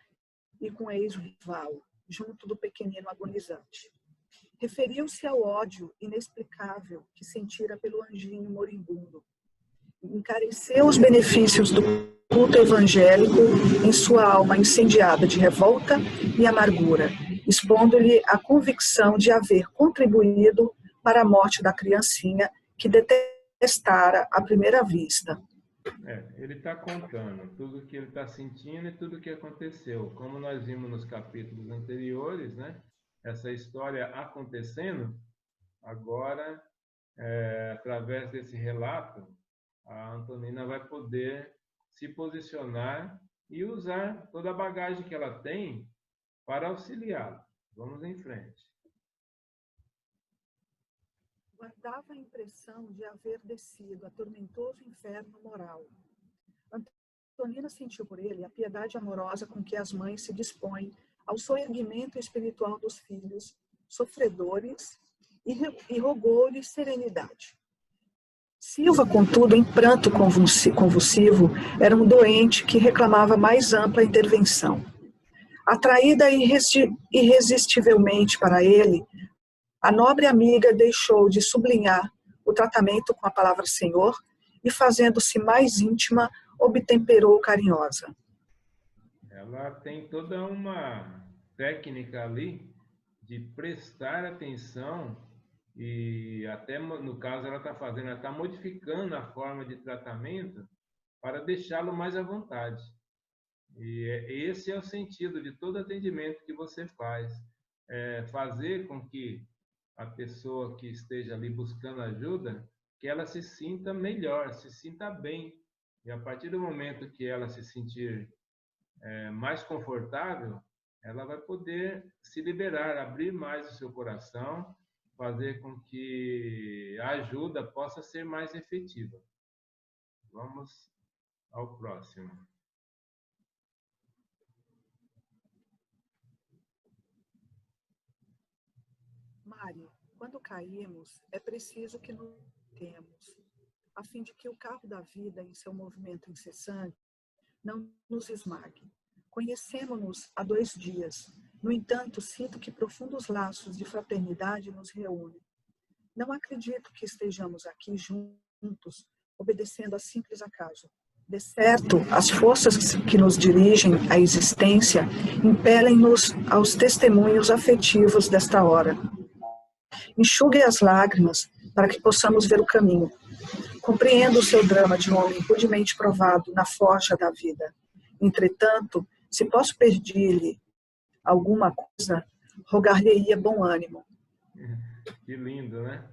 [SPEAKER 2] e com a ex-rival, junto do pequenino agonizante. Referiu-se ao ódio inexplicável que sentira pelo anjinho moribundo. Encareceu os benefícios do culto evangélico em sua alma incendiada de revolta e amargura, expondo-lhe a convicção de haver contribuído para a morte da criancinha que detestara à primeira vista.
[SPEAKER 1] Ele está contando tudo o que ele está sentindo e tudo o que aconteceu. Como nós vimos nos capítulos anteriores, né? Essa história acontecendo, agora, através desse relato, a Antonina vai poder se posicionar e usar toda a bagagem que ela tem para auxiliá-lo. Vamos em frente.
[SPEAKER 2] guardava a impressão de haver descido a tormentoso inferno moral. Antonina sentiu por ele a piedade amorosa com que as mães se dispõem ao soerguimento espiritual dos filhos sofredores e rogou-lhe serenidade. Silva, contudo, em pranto convulsivo, era um doente que reclamava mais ampla intervenção. Atraída irresistivelmente para ele, a nobre amiga deixou de sublinhar o tratamento com a palavra Senhor e, fazendo-se mais íntima, obtemperou carinhosa.
[SPEAKER 1] Ela tem toda uma técnica ali de prestar atenção e até no caso ela está modificando a forma de tratamento para deixá-lo mais à vontade. E esse é o sentido de todo atendimento que você faz, fazer com que a pessoa que esteja ali buscando ajuda, que ela se sinta melhor, se sinta bem. E a partir do momento que ela se sentir mais confortável, ela vai poder se liberar, abrir mais o seu coração, fazer com que a ajuda possa ser mais efetiva. Vamos ao próximo.
[SPEAKER 2] Mário, quando caímos, é preciso que nos temos, a fim de que o carro da vida, em seu movimento incessante, não nos esmague. Conhecemos-nos há 2 dias. No entanto, sinto que profundos laços de fraternidade nos reúnem. Não acredito que estejamos aqui juntos, obedecendo a simples acaso. De certo, as forças que nos dirigem à existência impelem-nos aos testemunhos afetivos desta hora. Enxugue as lágrimas para que possamos ver o caminho. Compreendo o seu drama de um homem rudemente provado na forja da vida. Entretanto, se posso pedir-lhe alguma coisa, rogar-lhe-ia bom ânimo.
[SPEAKER 1] Que lindo, né?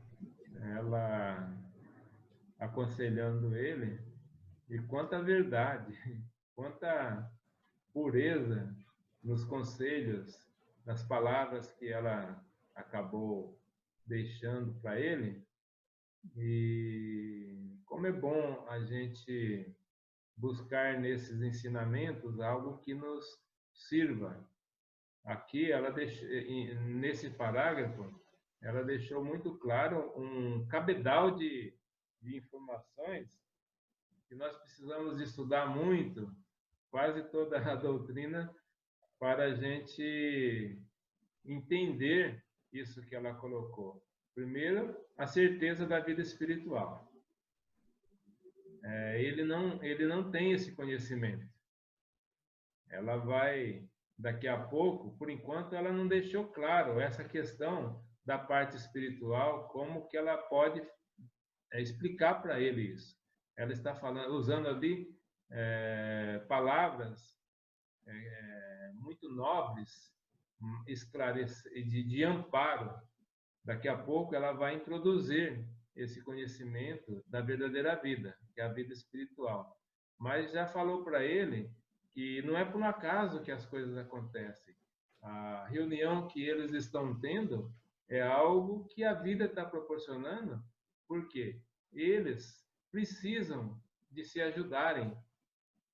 [SPEAKER 1] Ela aconselhando ele, e quanta verdade, quanta pureza nos conselhos, nas palavras que ela acabou deixando para ele. E como é bom a gente buscar nesses ensinamentos algo que nos sirva. Aqui, nesse parágrafo, ela deixou muito claro um cabedal de informações que nós precisamos estudar muito, quase toda a doutrina, para a gente entender isso que ela colocou. Primeiro, a certeza da vida espiritual. Ele não tem esse conhecimento. Ela vai, daqui a pouco, por enquanto, ela não deixou claro essa questão da parte espiritual, como que ela pode explicar para ele isso. Ela está usando ali palavras muito nobres, de amparo. Daqui a pouco ela vai introduzir esse conhecimento da verdadeira vida, que é a vida espiritual. Mas já falou para ele que não é por um acaso que as coisas acontecem. A reunião que eles estão tendo é algo que a vida está proporcionando, porque eles precisam de se ajudarem.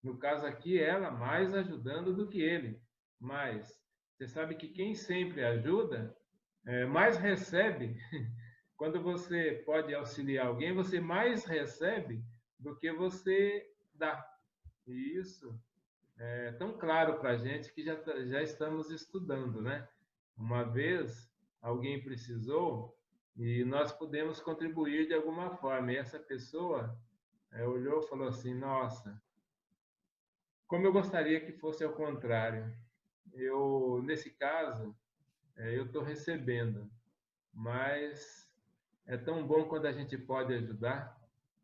[SPEAKER 1] No caso aqui, ela mais ajudando do que ele. Mas você sabe que quem sempre ajuda, mais recebe. Quando você pode auxiliar alguém, você mais recebe do que você dá. E isso é tão claro para a gente que já estamos estudando, né? Uma vez alguém precisou e nós pudemos contribuir de alguma forma. E essa pessoa olhou e falou assim: nossa, como eu gostaria que fosse ao contrário. Nesse caso, eu estou recebendo, mas é tão bom quando a gente pode ajudar,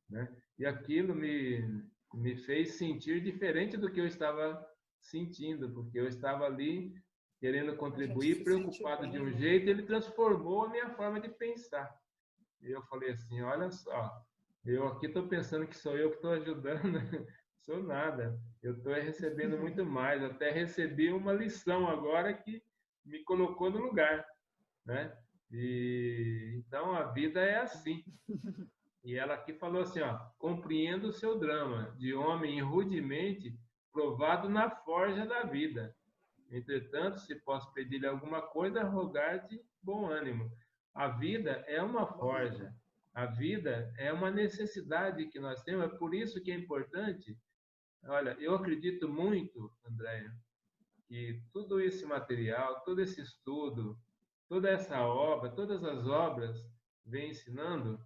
[SPEAKER 1] né? E aquilo me fez sentir diferente do que eu estava sentindo, porque eu estava ali querendo contribuir, preocupado de um jeito, e ele transformou a minha forma de pensar. E eu falei assim: olha só, eu aqui estou pensando que sou eu que estou ajudando, sou nada, eu estou recebendo muito mais, até recebi uma lição agora que me colocou no lugar, né? E então a vida é assim. E ela aqui falou assim, ó, compreendo o seu drama, de homem rudemente provado na forja da vida. Entretanto, se posso pedir-lhe alguma coisa, rogar-te bom ânimo. A vida é uma forja. A vida é uma necessidade que nós temos. É por isso que é importante. Olha, eu acredito muito, Andréia, que tudo esse material, todo esse estudo, toda essa obra, todas as obras vem ensinando,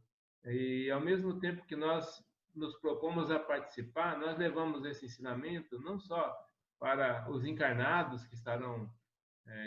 [SPEAKER 1] e ao mesmo tempo que nós nos propomos a participar, nós levamos esse ensinamento não só para os encarnados que estarão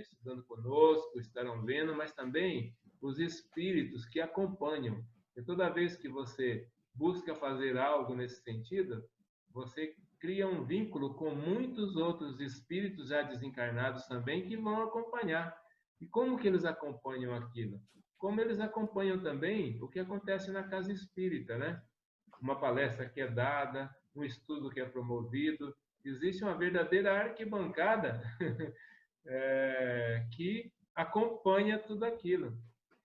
[SPEAKER 1] estudando conosco, estarão vendo, mas também os espíritos que acompanham. E toda vez que você busca fazer algo nesse sentido, você cria um vínculo com muitos outros espíritos já desencarnados também que vão acompanhar. E como que eles acompanham aquilo? Como eles acompanham também o que acontece na casa espírita, né? Uma palestra que é dada, um estudo que é promovido, existe uma verdadeira arquibancada que acompanha tudo aquilo.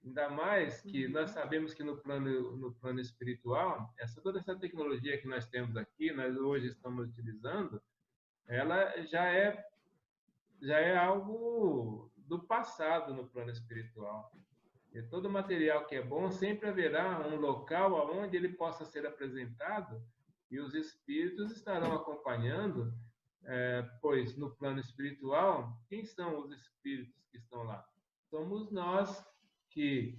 [SPEAKER 1] Ainda mais que nós sabemos que no plano espiritual, toda essa tecnologia que nós temos aqui, nós hoje estamos utilizando, ela já é algo do passado no plano espiritual. E todo material que é bom, sempre haverá um local onde ele possa ser apresentado e os espíritos estarão acompanhando, pois no plano espiritual, quem são os espíritos que estão lá? Somos nós que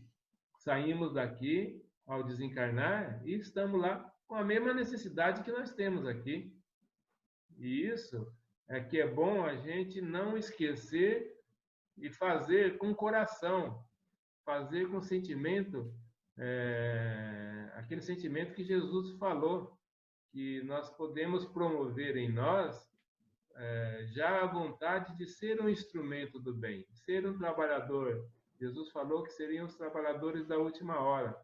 [SPEAKER 1] saímos daqui ao desencarnar e estamos lá com a mesma necessidade que nós temos aqui. E isso é que é bom a gente não esquecer e fazer com coração, fazer com sentimento, aquele sentimento que Jesus falou, que nós podemos promover em nós já a vontade de ser um instrumento do bem, ser um trabalhador. Jesus falou que seriam os trabalhadores da última hora.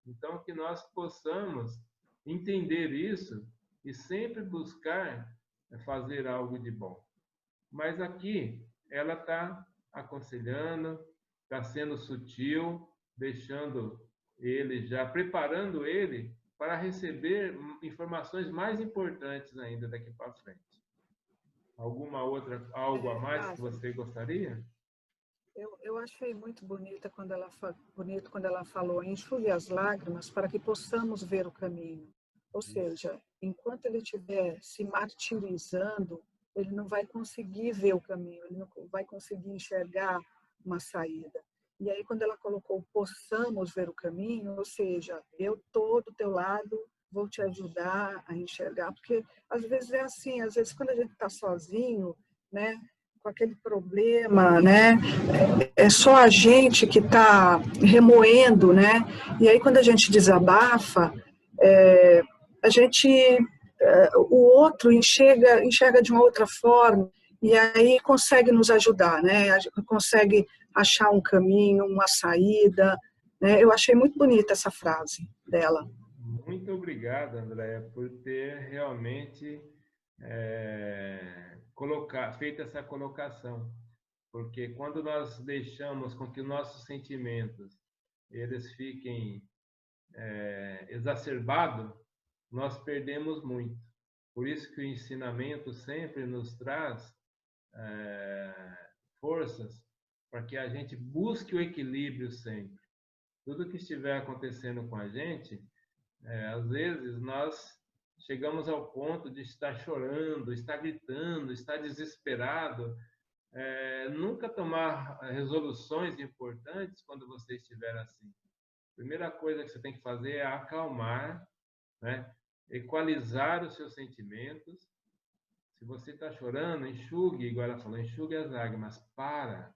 [SPEAKER 1] Então, que nós possamos entender isso e sempre buscar fazer algo de bom. Mas aqui, ela está aconselhando, está sendo sutil, deixando ele já, preparando ele para receber informações mais importantes ainda daqui para frente. Alguma outra, algo a mais que você gostaria?
[SPEAKER 2] Eu achei muito bonito quando ela falou, enxugue as lágrimas para que possamos ver o caminho. Ou seja, enquanto ele estiver se martirizando, ele não vai conseguir ver o caminho, ele não vai conseguir enxergar uma saída. E aí, quando ela colocou possamos ver o caminho, ou seja, eu estou do teu lado, vou te ajudar a enxergar, porque às vezes é assim, às vezes quando a gente está sozinho, né, com aquele problema, né, é só a gente que está remoendo, né, e aí quando a gente desabafa, a gente, o outro enxerga de uma outra forma, e aí consegue nos ajudar, né, a gente consegue achar um caminho, uma saída, né, eu achei muito bonita essa frase dela.
[SPEAKER 1] Muito obrigado, Andréia, por ter realmente feito essa colocação. Porque quando nós deixamos com que nossos sentimentos eles fiquem exacerbados, nós perdemos muito. Por isso que o ensinamento sempre nos traz forças para que a gente busque o equilíbrio sempre. Tudo que estiver acontecendo com a gente, às vezes nós chegamos ao ponto de estar chorando, estar gritando, estar desesperado. Nunca tomar resoluções importantes quando você estiver assim. A primeira coisa que você tem que fazer é acalmar, né? Equalizar os seus sentimentos. Se você está chorando, enxugue, igual ela falou, enxugue as lágrimas. Para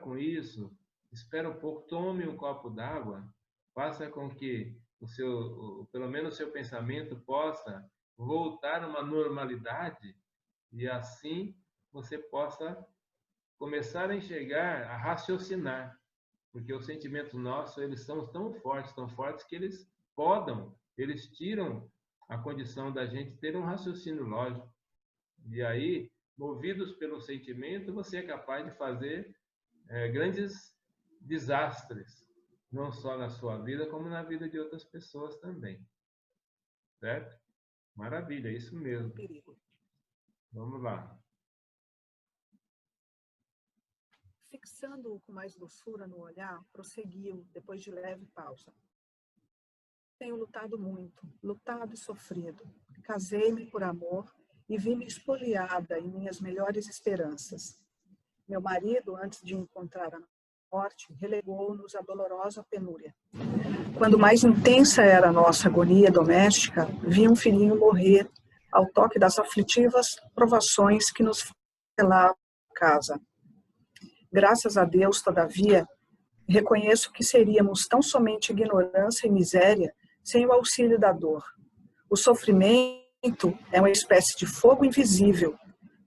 [SPEAKER 1] com isso. Espera um pouco, tome um copo d'água, faça com que pelo menos o seu pensamento possa voltar a uma normalidade e assim você possa começar a enxergar, a raciocinar, porque os sentimentos nossos, eles são tão fortes que eles tiram a condição da gente ter um raciocínio lógico. E aí, movidos pelo sentimento, você é capaz de fazer grandes desastres, não só na sua vida, como na vida de outras pessoas também. Certo? Maravilha, isso mesmo.
[SPEAKER 2] Perigo.
[SPEAKER 1] Vamos lá.
[SPEAKER 2] Fixando-o com mais doçura no olhar, prosseguiu, depois de leve pausa. Tenho lutado muito, lutado e sofrido. Casei-me por amor e vi-me espoliada em minhas melhores esperanças. Meu marido, antes de encontrar a morte, relegou-nos à dolorosa penúria. Quando mais intensa era a nossa agonia doméstica, vi um filhinho morrer ao toque das aflitivas provações que nos felavam a casa. Graças a Deus, todavia, reconheço que seríamos tão somente ignorância e miséria sem o auxílio da dor. O sofrimento é uma espécie de fogo invisível,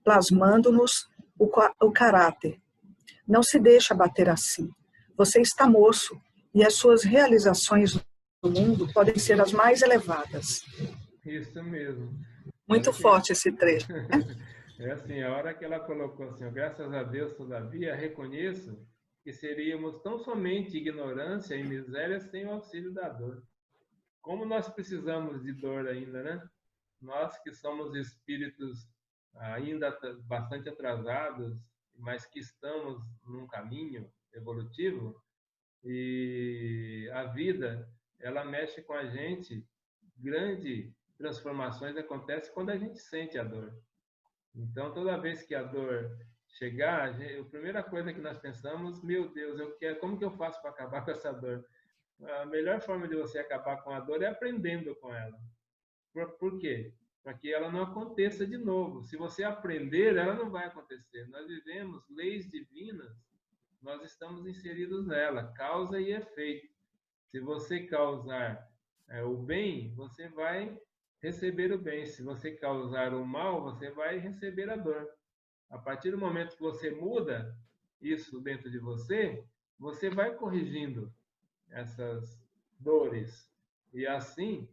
[SPEAKER 2] plasmando-nos o caráter. Não se deixe abater assim. Você está moço e as suas realizações no mundo podem ser as mais elevadas.
[SPEAKER 1] Isso mesmo.
[SPEAKER 2] Muito forte esse trecho.
[SPEAKER 1] É assim, a hora que ela colocou assim, graças a Deus, todavia, reconheço que seríamos tão somente ignorância e miséria sem o auxílio da dor. Como nós precisamos de dor ainda, né? Nós que somos espíritos ainda bastante atrasados, mas que estamos num caminho evolutivo, e a vida, ela mexe com a gente, grandes transformações acontecem quando a gente sente a dor. Então, toda vez que a dor chegar, a primeira coisa que nós pensamos, meu Deus, como que eu faço para acabar com essa dor? A melhor forma de você acabar com a dor é aprendendo com ela. Por quê? Para que ela não aconteça de novo. Se você aprender, ela não vai acontecer. Nós vivemos leis divinas, nós estamos inseridos nela, causa e efeito. Se você causar o bem, você vai receber o bem. Se você causar o mal, você vai receber a dor. A partir do momento que você muda isso dentro de você, você vai corrigindo essas dores. E assim,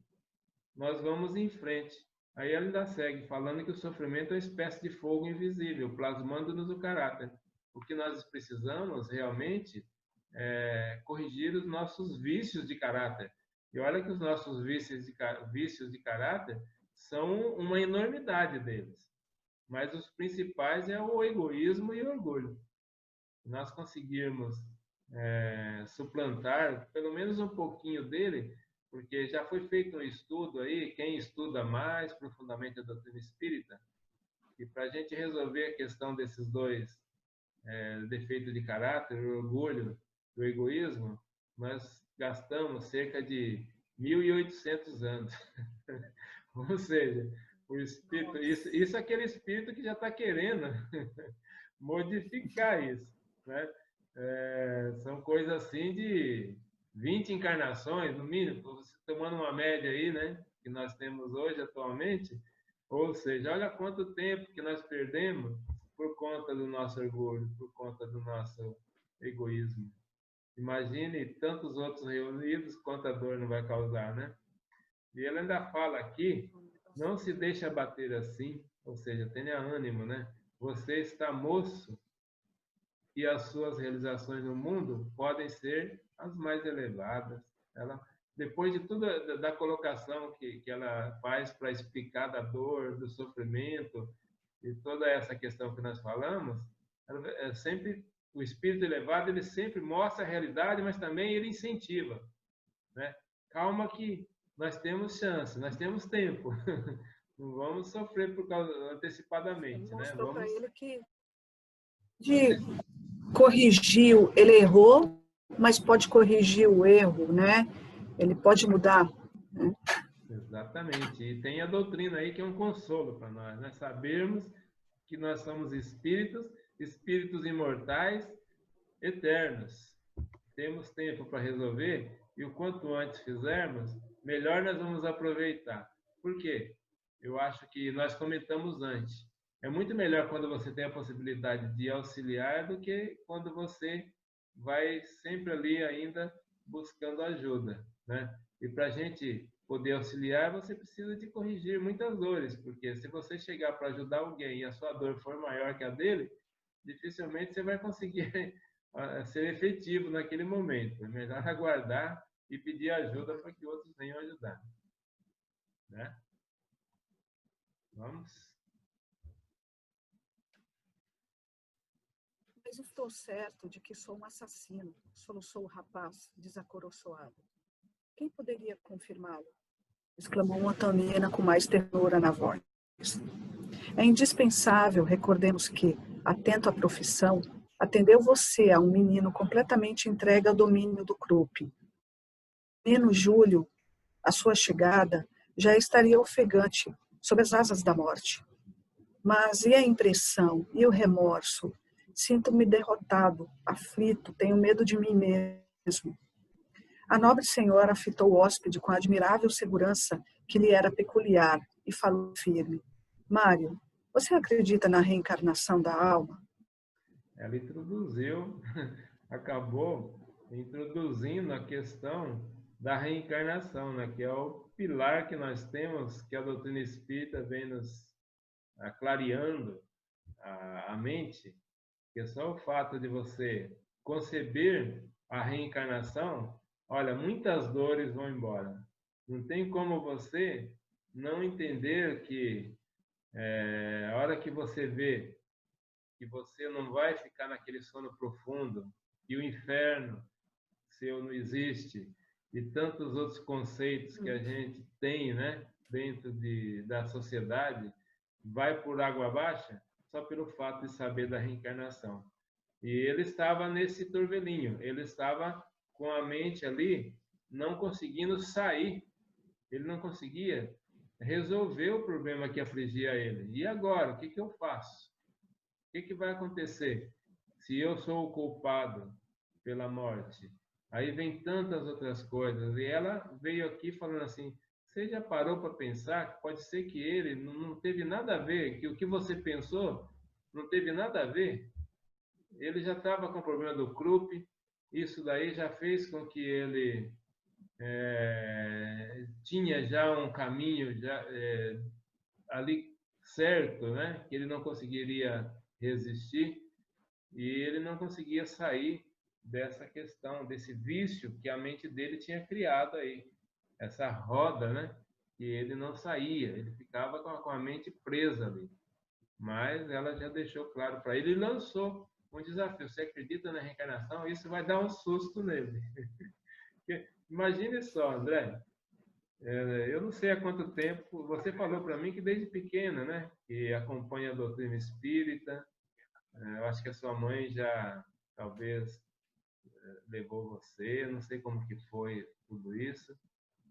[SPEAKER 1] nós vamos em frente. Aí ela ainda segue falando que o sofrimento é uma espécie de fogo invisível, plasmando-nos o caráter. O que nós precisamos realmente é corrigir os nossos vícios de caráter. E olha que os nossos vícios de caráter são uma enormidade deles. Mas os principais é o egoísmo e o orgulho. Se nós conseguirmos suplantar pelo menos um pouquinho dele, porque já foi feito um estudo aí, quem estuda mais profundamente a doutrina espírita, e para a gente resolver a questão desses dois defeitos de caráter, o orgulho e o egoísmo, nós gastamos cerca de 1.800 anos. Ou seja, o espírito, isso é aquele espírito que já está querendo modificar isso, né? São coisas assim de 20 encarnações, no mínimo, tomando uma média aí, né? Que nós temos hoje atualmente. Ou seja, olha quanto tempo que nós perdemos por conta do nosso orgulho, por conta do nosso egoísmo. Imagine tantos outros reunidos, quanta dor não vai causar, né? E ele ainda fala aqui, não se deixe abater assim, ou seja, tenha ânimo, né? Você está moço e as suas realizações no mundo podem ser as mais elevadas. Ela, depois de toda da colocação que ela faz para explicar da dor, do sofrimento e toda essa questão que nós falamos, sempre o espírito elevado ele sempre mostra a realidade, mas também ele incentiva, né? Calma que nós temos chance, nós temos tempo. Não vamos sofrer por causa antecipadamente, né?
[SPEAKER 2] Mostrou para ele que corrigiu, ele errou, mas pode corrigir o erro, né? Ele pode mudar. Né?
[SPEAKER 1] Exatamente. E tem a doutrina aí que é um consolo para nós, né? Sabermos que nós somos espíritos imortais, eternos. Temos tempo para resolver e o quanto antes fizermos, melhor nós vamos aproveitar. Por quê? Eu acho que nós comentamos antes. É muito melhor quando você tem a possibilidade de auxiliar do que quando você vai sempre ali ainda buscando ajuda, né? E para a gente poder auxiliar, você precisa de corrigir muitas dores, porque se você chegar para ajudar alguém e a sua dor for maior que a dele, dificilmente você vai conseguir a ser efetivo naquele momento. É melhor aguardar e pedir ajuda para que outros venham ajudar. Né? Vamos.
[SPEAKER 2] Mas estou certo de que sou um assassino, soluçou o rapaz, desacoroçoado. Quem poderia confirmá-lo? Exclamou Antonina com mais ternura na voz. É indispensável, recordemos que, atento à profissão, atendeu você a um menino completamente entregue ao domínio do Krupp. O menino Júlio, à sua chegada, já estaria ofegante, sob as asas da morte. Mas e a impressão, e o remorso? Sinto-me derrotado, aflito, tenho medo de mim mesmo. A nobre senhora fitou o hóspede com a admirável segurança que lhe era peculiar e falou firme. Mário, você acredita na reencarnação da alma?
[SPEAKER 1] Ela introduziu, acabou introduzindo a questão da reencarnação, né? Que é o pilar que nós temos, que a doutrina espírita vem nos clareando a mente, que é só o fato de você conceber a reencarnação, olha, muitas dores vão embora. Não tem como você não entender que a hora que você vê que você não vai ficar naquele sono profundo, que o inferno seu não existe, e tantos outros conceitos que a gente tem, né, dentro da sociedade, vai por água abaixo só pelo fato de saber da reencarnação. E ele estava nesse turvelinho, ele estava com a mente ali, não conseguindo sair, ele não conseguia resolver o problema que afligia ele. E agora, o que eu faço? O que vai acontecer se eu sou o culpado pela morte? Aí vem tantas outras coisas. E ela veio aqui falando assim, você já parou para pensar que pode ser que ele não teve nada a ver, que o que você pensou não teve nada a ver? Ele já estava com o problema do Krupp, isso daí já fez com que ele tinha já um caminho já, ali certo, né? Que ele não conseguiria resistir e ele não conseguia sair dessa questão, desse vício que a mente dele tinha criado aí, essa roda, né? Que ele não saía, ele ficava com a mente presa ali. Mas ela já deixou claro para ele e lançou um desafio. Você acredita na reencarnação? Isso vai dar um susto nele. Imagine só, André, eu não sei há quanto tempo, você falou para mim que desde pequena, né? Que acompanha a doutrina espírita. Eu acho que a sua mãe já talvez levou você, não sei como que foi tudo isso,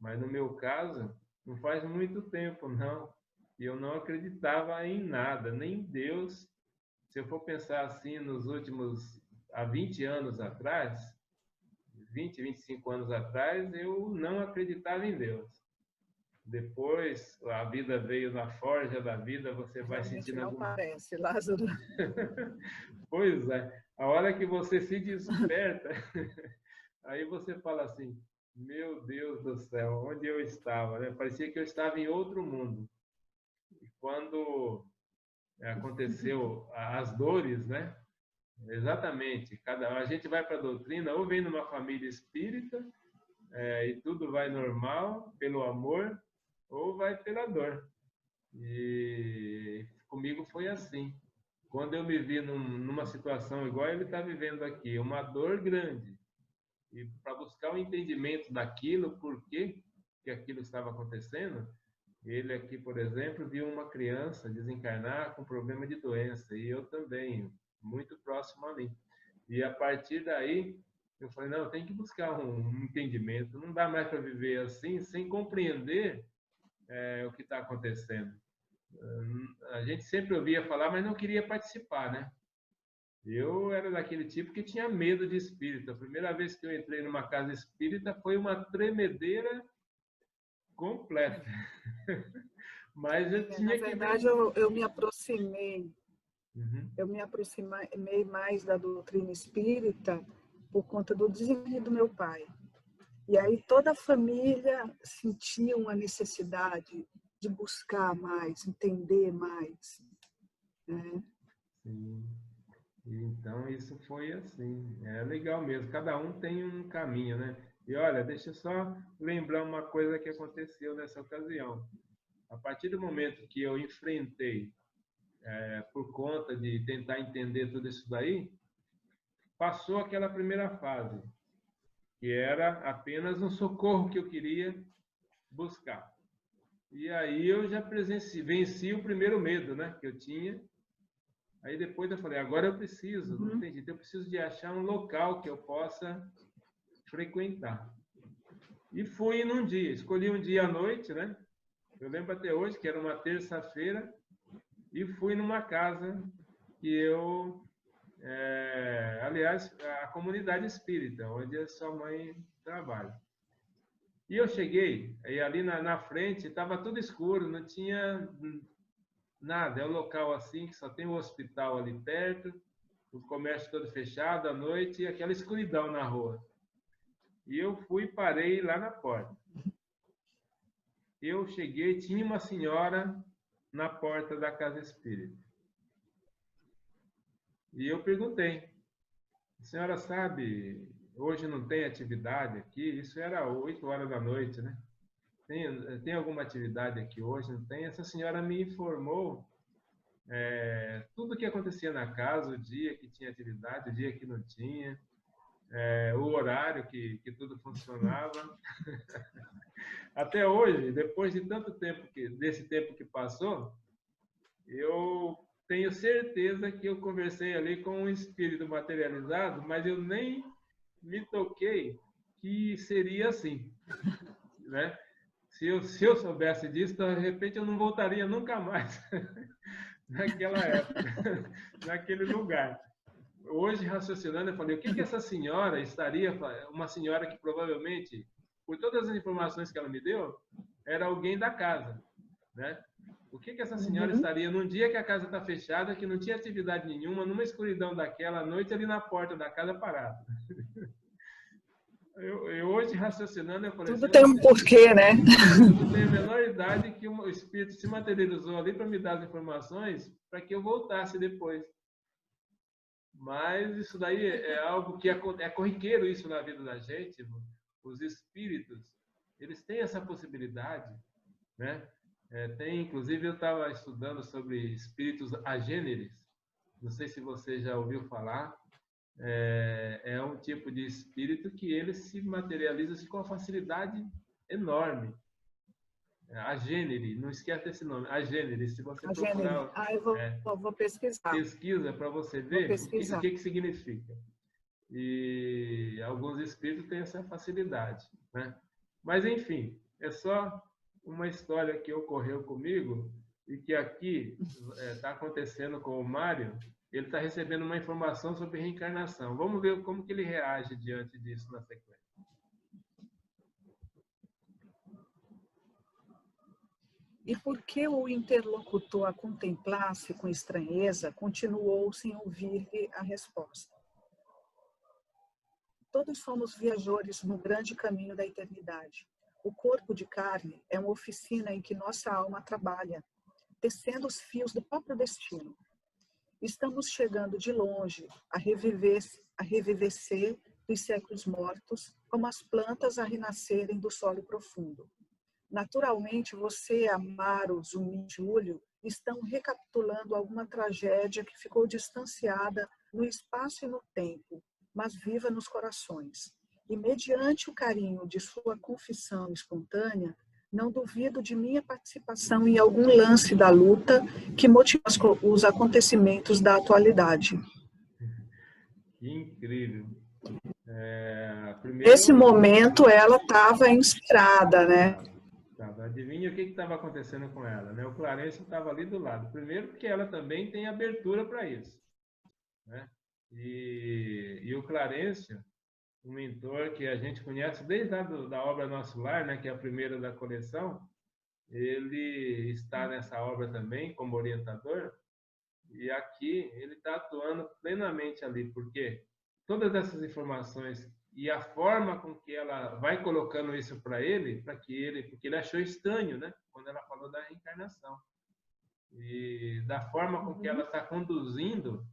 [SPEAKER 1] mas no meu caso, não faz muito tempo, não. E eu não acreditava em nada, nem em Deus. Se eu for pensar assim, nos últimos, há 20 anos atrás, 20, 25 anos atrás, eu não acreditava em Deus. Depois, a vida veio na forja da vida, você vai
[SPEAKER 2] Realmente
[SPEAKER 1] sentindo
[SPEAKER 2] não
[SPEAKER 1] alguma...
[SPEAKER 2] parece, Lázaro.
[SPEAKER 1] Pois é, a hora que você se desperta, aí você fala assim, meu Deus do céu, onde eu estava, né? Parecia que eu estava em outro mundo. E quando aconteceu as dores, né? Exatamente, a gente vai para a doutrina, ou vem numa família espírita, e tudo vai normal, pelo amor, ou vai pela dor. E comigo foi assim. Quando eu me vi numa situação igual ele está vivendo aqui, uma dor grande, e para buscar o entendimento daquilo, por que aquilo estava acontecendo, ele aqui, por exemplo, viu uma criança desencarnar com problema de doença, e eu também, muito próximo a mim. E a partir daí, eu falei, não, tem que buscar um entendimento, não dá mais para viver assim, sem compreender o que está acontecendo. A gente sempre ouvia falar, mas não queria participar, né? Eu era daquele tipo que tinha medo de espírita. A primeira vez que eu entrei numa casa espírita foi uma tremedeira completa. Mas eu
[SPEAKER 2] Na
[SPEAKER 1] tinha que
[SPEAKER 2] verdade,
[SPEAKER 1] ver.
[SPEAKER 2] eu me aproximei,
[SPEAKER 1] Uhum.
[SPEAKER 2] eu me aproximei mais da doutrina espírita por conta do desenvolvimento do meu pai. E aí toda a família sentia uma necessidade de buscar mais, entender mais. Né?
[SPEAKER 1] Sim. Então, isso foi assim, é legal mesmo, cada um tem um caminho, né? E olha, deixa eu só lembrar uma coisa que aconteceu nessa ocasião. A partir do momento que eu enfrentei, por conta de tentar entender tudo isso daí, passou aquela primeira fase, que era apenas um socorro que eu queria buscar. E aí eu já venci o primeiro medo, né, que eu tinha. Aí depois eu falei, agora eu preciso, não tem jeito, eu preciso de achar um local que eu possa frequentar. E fui num dia, escolhi um dia à noite, né? Eu lembro até hoje que era uma terça-feira, e fui numa casa que eu, aliás, a comunidade espírita, onde a sua mãe trabalha. E eu cheguei, e ali na frente estava tudo escuro, não tinha nada. É um local assim que só tem o hospital ali perto, o comércio todo fechado à noite e aquela escuridão na rua. E eu fui e parei lá na porta. Eu cheguei, tinha uma senhora na porta da casa espírita. E eu perguntei, a senhora sabe, hoje não tem atividade aqui? Isso era 8 horas da noite, né? Tem alguma atividade aqui hoje? Não tem? Essa senhora me informou tudo o que acontecia na casa, o dia que tinha atividade, o dia que não tinha, o horário que tudo funcionava. Até hoje, depois de tanto tempo, desse tempo que passou, eu tenho certeza que eu conversei ali com um espírito materializado, mas eu nem me toquei que seria assim, né? Se eu soubesse disso, de repente eu não voltaria nunca mais naquela época, naquele lugar. Hoje, raciocinando, eu falei, o que que essa senhora estaria, uma senhora que provavelmente, por todas as informações que ela me deu, era alguém da casa, né? O que que essa senhora estaria num dia que a casa está fechada, que não tinha atividade nenhuma, numa escuridão daquela, à noite ali na porta da casa parada? Eu hoje, raciocinando, eu falei
[SPEAKER 2] Tudo
[SPEAKER 1] assim,
[SPEAKER 2] tem um porquê, né?
[SPEAKER 1] eu não tenho a menor idade que o espírito se materializou ali para me dar as informações para que eu voltasse depois. Mas isso daí é algo que é corriqueiro isso na vida da gente. Os espíritos, eles têm essa possibilidade, né? Inclusive, eu estava estudando sobre espíritos agêneres. Não sei se você já ouviu falar. É um tipo de espírito que ele se materializa com uma facilidade enorme. Agênere, não esquece desse nome. Agênere, se você
[SPEAKER 2] A Gênero.
[SPEAKER 1] procurar,
[SPEAKER 2] Ah, vou pesquisar.
[SPEAKER 1] pesquisa para você
[SPEAKER 2] Vou
[SPEAKER 1] ver o
[SPEAKER 2] pesquisar.
[SPEAKER 1] que significa. E alguns espíritos têm essa facilidade, né? Mas, enfim, é só uma história que ocorreu comigo e que aqui está acontecendo com o Mário. Ele está recebendo uma informação sobre reencarnação. Vamos ver como que ele reage diante disso na sequência.
[SPEAKER 2] E porque o interlocutor a contemplasse com estranheza, continuou sem ouvir-lhe a resposta. Todos somos viajores no grande caminho da eternidade. O corpo de carne é uma oficina em que nossa alma trabalha, tecendo os fios do próprio destino. Estamos chegando de longe a revivecer dos séculos mortos, como as plantas a renascerem do solo profundo. Naturalmente, você, Amaro, Zumi e Júlio estão recapitulando alguma tragédia que ficou distanciada no espaço e no tempo, mas viva nos corações. E, mediante o carinho de sua confissão espontânea, não duvido de minha participação em algum lance da luta que motiva os acontecimentos da atualidade.
[SPEAKER 1] Que incrível.
[SPEAKER 2] Nesse momento, ela estava inspirada, né?
[SPEAKER 1] Adivinha o que estava acontecendo com ela, né? O Clarencio estava ali do lado. Primeiro porque ela também tem abertura para isso, né? E o Clarencio, um mentor que a gente conhece desde da obra Nosso Lar, né? Que é a primeira da coleção, ele está nessa obra também como orientador. E aqui ele está atuando plenamente ali, porque todas essas informações e a forma com que ela vai colocando isso para ele, porque ele achou estranho, né? Quando ela falou da reencarnação. E da forma com que ela está conduzindo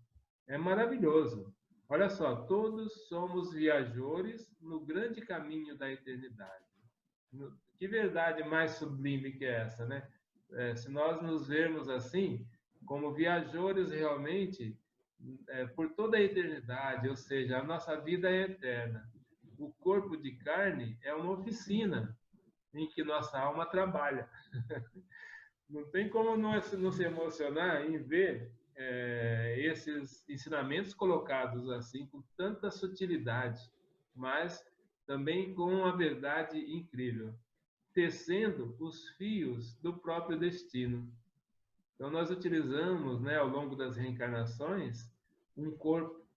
[SPEAKER 1] É maravilhoso. Olha só, todos somos viajores no grande caminho da eternidade. Que verdade mais sublime que é essa, né? Se nós nos vermos assim, como viajores realmente por toda a eternidade, ou seja, a nossa vida é eterna. O corpo de carne é uma oficina em que nossa alma trabalha. Não tem como não se emocionar em ver esses ensinamentos colocados assim com tanta sutilidade, mas também com uma verdade incrível, tecendo os fios do próprio destino. Então nós utilizamos, né, ao longo das reencarnações, um corpo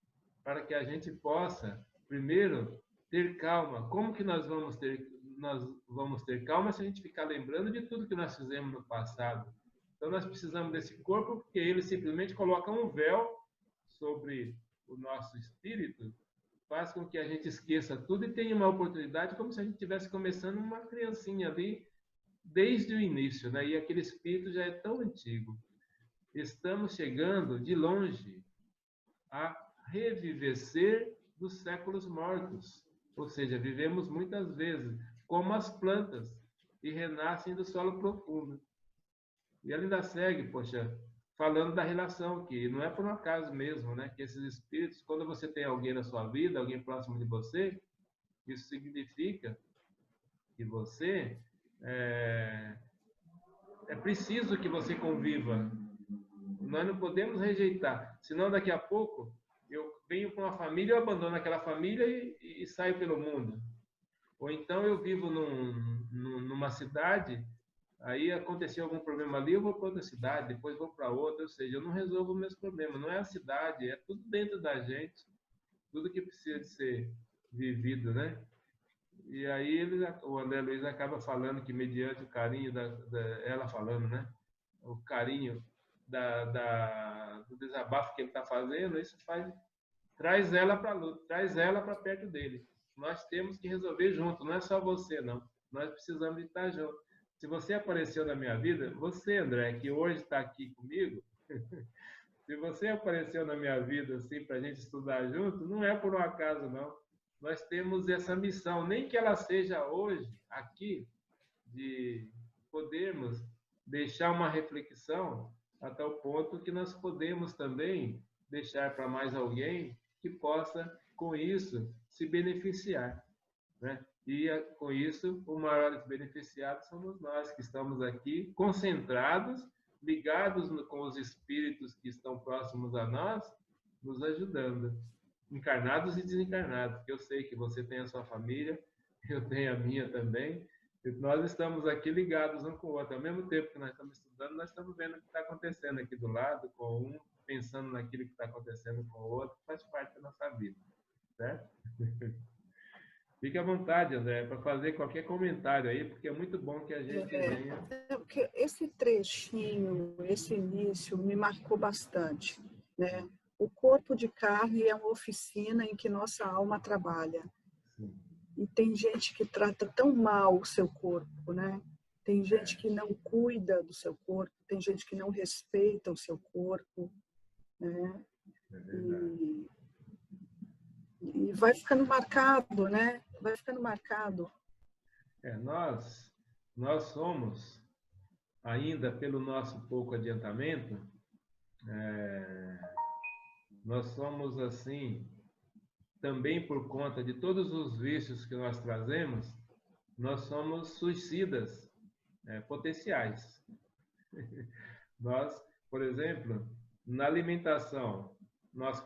[SPEAKER 1] para que a gente possa, primeiro, ter calma. Como que nós vamos ter calma se a gente ficar lembrando de tudo que nós fizemos no passado? Então nós precisamos desse corpo porque ele simplesmente coloca um véu sobre o nosso espírito, faz com que a gente esqueça tudo e tenha uma oportunidade como se a gente estivesse começando uma criancinha ali desde o início, né? E aquele espírito já é tão antigo. Estamos chegando de longe a revivecer dos séculos mortos. Ou seja, vivemos muitas vezes como as plantas e renascem do solo profundo. E ela ainda segue, poxa, falando da relação, que não é por um acaso mesmo, né? Que esses espíritos, quando você tem alguém na sua vida, alguém próximo de você, isso significa que você é preciso que você conviva. Nós não podemos rejeitar, senão daqui a pouco eu venho com uma família, eu abandono aquela família e saio pelo mundo. Ou então eu vivo numa cidade, aí aconteceu algum problema ali, eu vou para outra cidade, depois vou para outra, ou seja, eu não resolvo os meus problemas. Não é a cidade, é tudo dentro da gente, tudo que precisa de ser vivido, né? E aí o André Luiz acaba falando que mediante o carinho ela falando, né? O carinho do desabafo que ele está fazendo, isso traz ela para a luta, traz ela para perto dele. Nós temos que resolver junto, não é só você, não. Nós precisamos de estar junto. Se você apareceu na minha vida, você, André, que hoje está aqui comigo, se você apareceu na minha vida assim para a gente estudar junto, não é por um acaso, não. Nós temos essa missão, nem que ela seja hoje, aqui, de podermos deixar uma reflexão a tal ponto que nós podemos também deixar para mais alguém que possa, com isso, se beneficiar, né? E, com isso, os maiores beneficiados somos nós, que estamos aqui concentrados, ligados com os espíritos que estão próximos a nós, nos ajudando, encarnados e desencarnados. Eu sei que você tem a sua família, eu tenho a minha também, e nós estamos aqui ligados um com o outro. Ao mesmo tempo que nós estamos estudando, nós estamos vendo o que está acontecendo aqui do lado, com um, pensando naquilo que está acontecendo com o outro, faz parte da nossa vida, certo? Fique à vontade, André, para fazer qualquer comentário aí, porque é muito bom que a gente venha.
[SPEAKER 2] Porque esse trechinho, esse início, me marcou bastante, né? O corpo de carne é uma oficina em que nossa alma trabalha. Sim. E tem gente que trata tão mal o seu corpo, né? Tem gente que não cuida do seu corpo, tem gente que não respeita o seu corpo, né? E vai ficando marcado, né? Vai ficando marcado.
[SPEAKER 1] Nós somos, ainda pelo nosso pouco adiantamento, nós somos assim, também por conta de todos os vícios que nós trazemos, nós somos suicidas potenciais. Nós, por exemplo, na alimentação, nós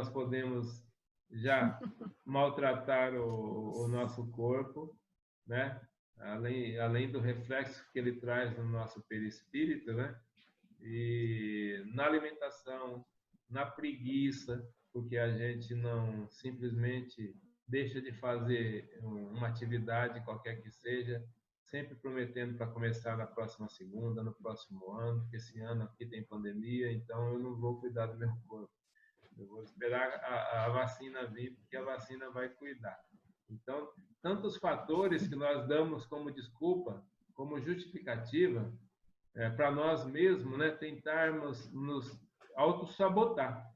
[SPEAKER 1] podemos já maltratar o nosso corpo, né? Além do reflexo que ele traz no nosso perispírito, né? E na alimentação, na preguiça, porque a gente não simplesmente deixa de fazer uma atividade qualquer que seja, sempre prometendo para começar na próxima segunda, no próximo ano, porque esse ano aqui tem pandemia, então eu não vou cuidar do meu corpo. Eu vou esperar a vacina vir, porque a vacina vai cuidar. Então, tantos fatores que nós damos como desculpa, como justificativa, para nós mesmos, né, tentarmos nos autossabotar.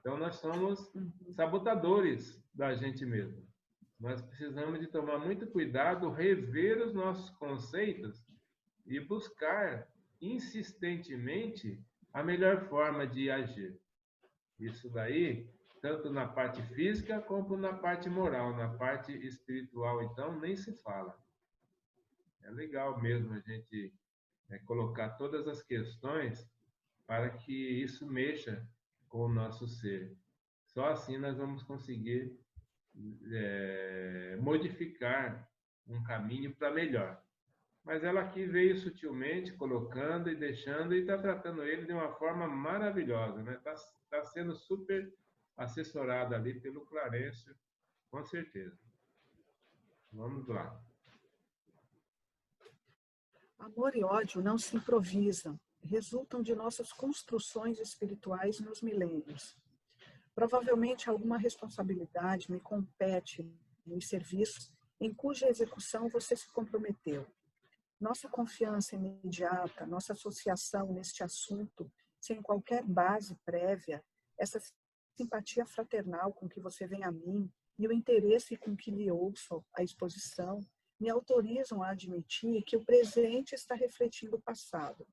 [SPEAKER 1] Então, nós somos sabotadores da gente mesmo. Nós precisamos de tomar muito cuidado, rever os nossos conceitos e buscar insistentemente a melhor forma de agir. Isso daí, tanto na parte física como na parte moral, na parte espiritual, então, nem se fala. É legal mesmo a gente colocar todas as questões para que isso mexa com o nosso ser. Só assim nós vamos conseguir modificar um caminho para melhor. Mas ela aqui veio sutilmente colocando e deixando e está tratando ele de uma forma maravilhosa, né? Tá sendo super assessorada ali pelo Clarencio, com certeza. Vamos lá.
[SPEAKER 2] Amor e ódio não se improvisam, resultam de nossas construções espirituais nos milênios. Provavelmente alguma responsabilidade me compete nos serviços em cuja execução você se comprometeu. Nossa confiança imediata, nossa associação neste assunto, sem qualquer base prévia, essa simpatia fraternal com que você vem a mim e o interesse com que lhe ouço a exposição, me autorizam a admitir que o presente está refletindo o passado.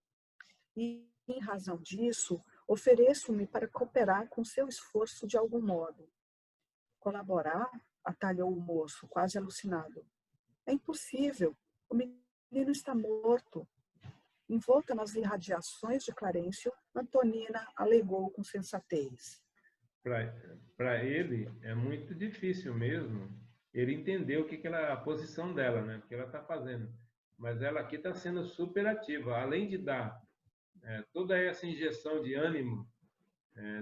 [SPEAKER 2] E, em razão disso, ofereço-me para cooperar com seu esforço de algum modo. Colaborar? Atalhou o moço, quase alucinado. É impossível. O menino está morto. Envolta nas irradiações de Clarencio, Antonina alegou com sensatez.
[SPEAKER 1] Para ele, é muito difícil mesmo ele entender o que ela, a posição dela, né? O que ela está fazendo. Mas ela aqui está sendo super ativa. Além de dar toda essa injeção de ânimo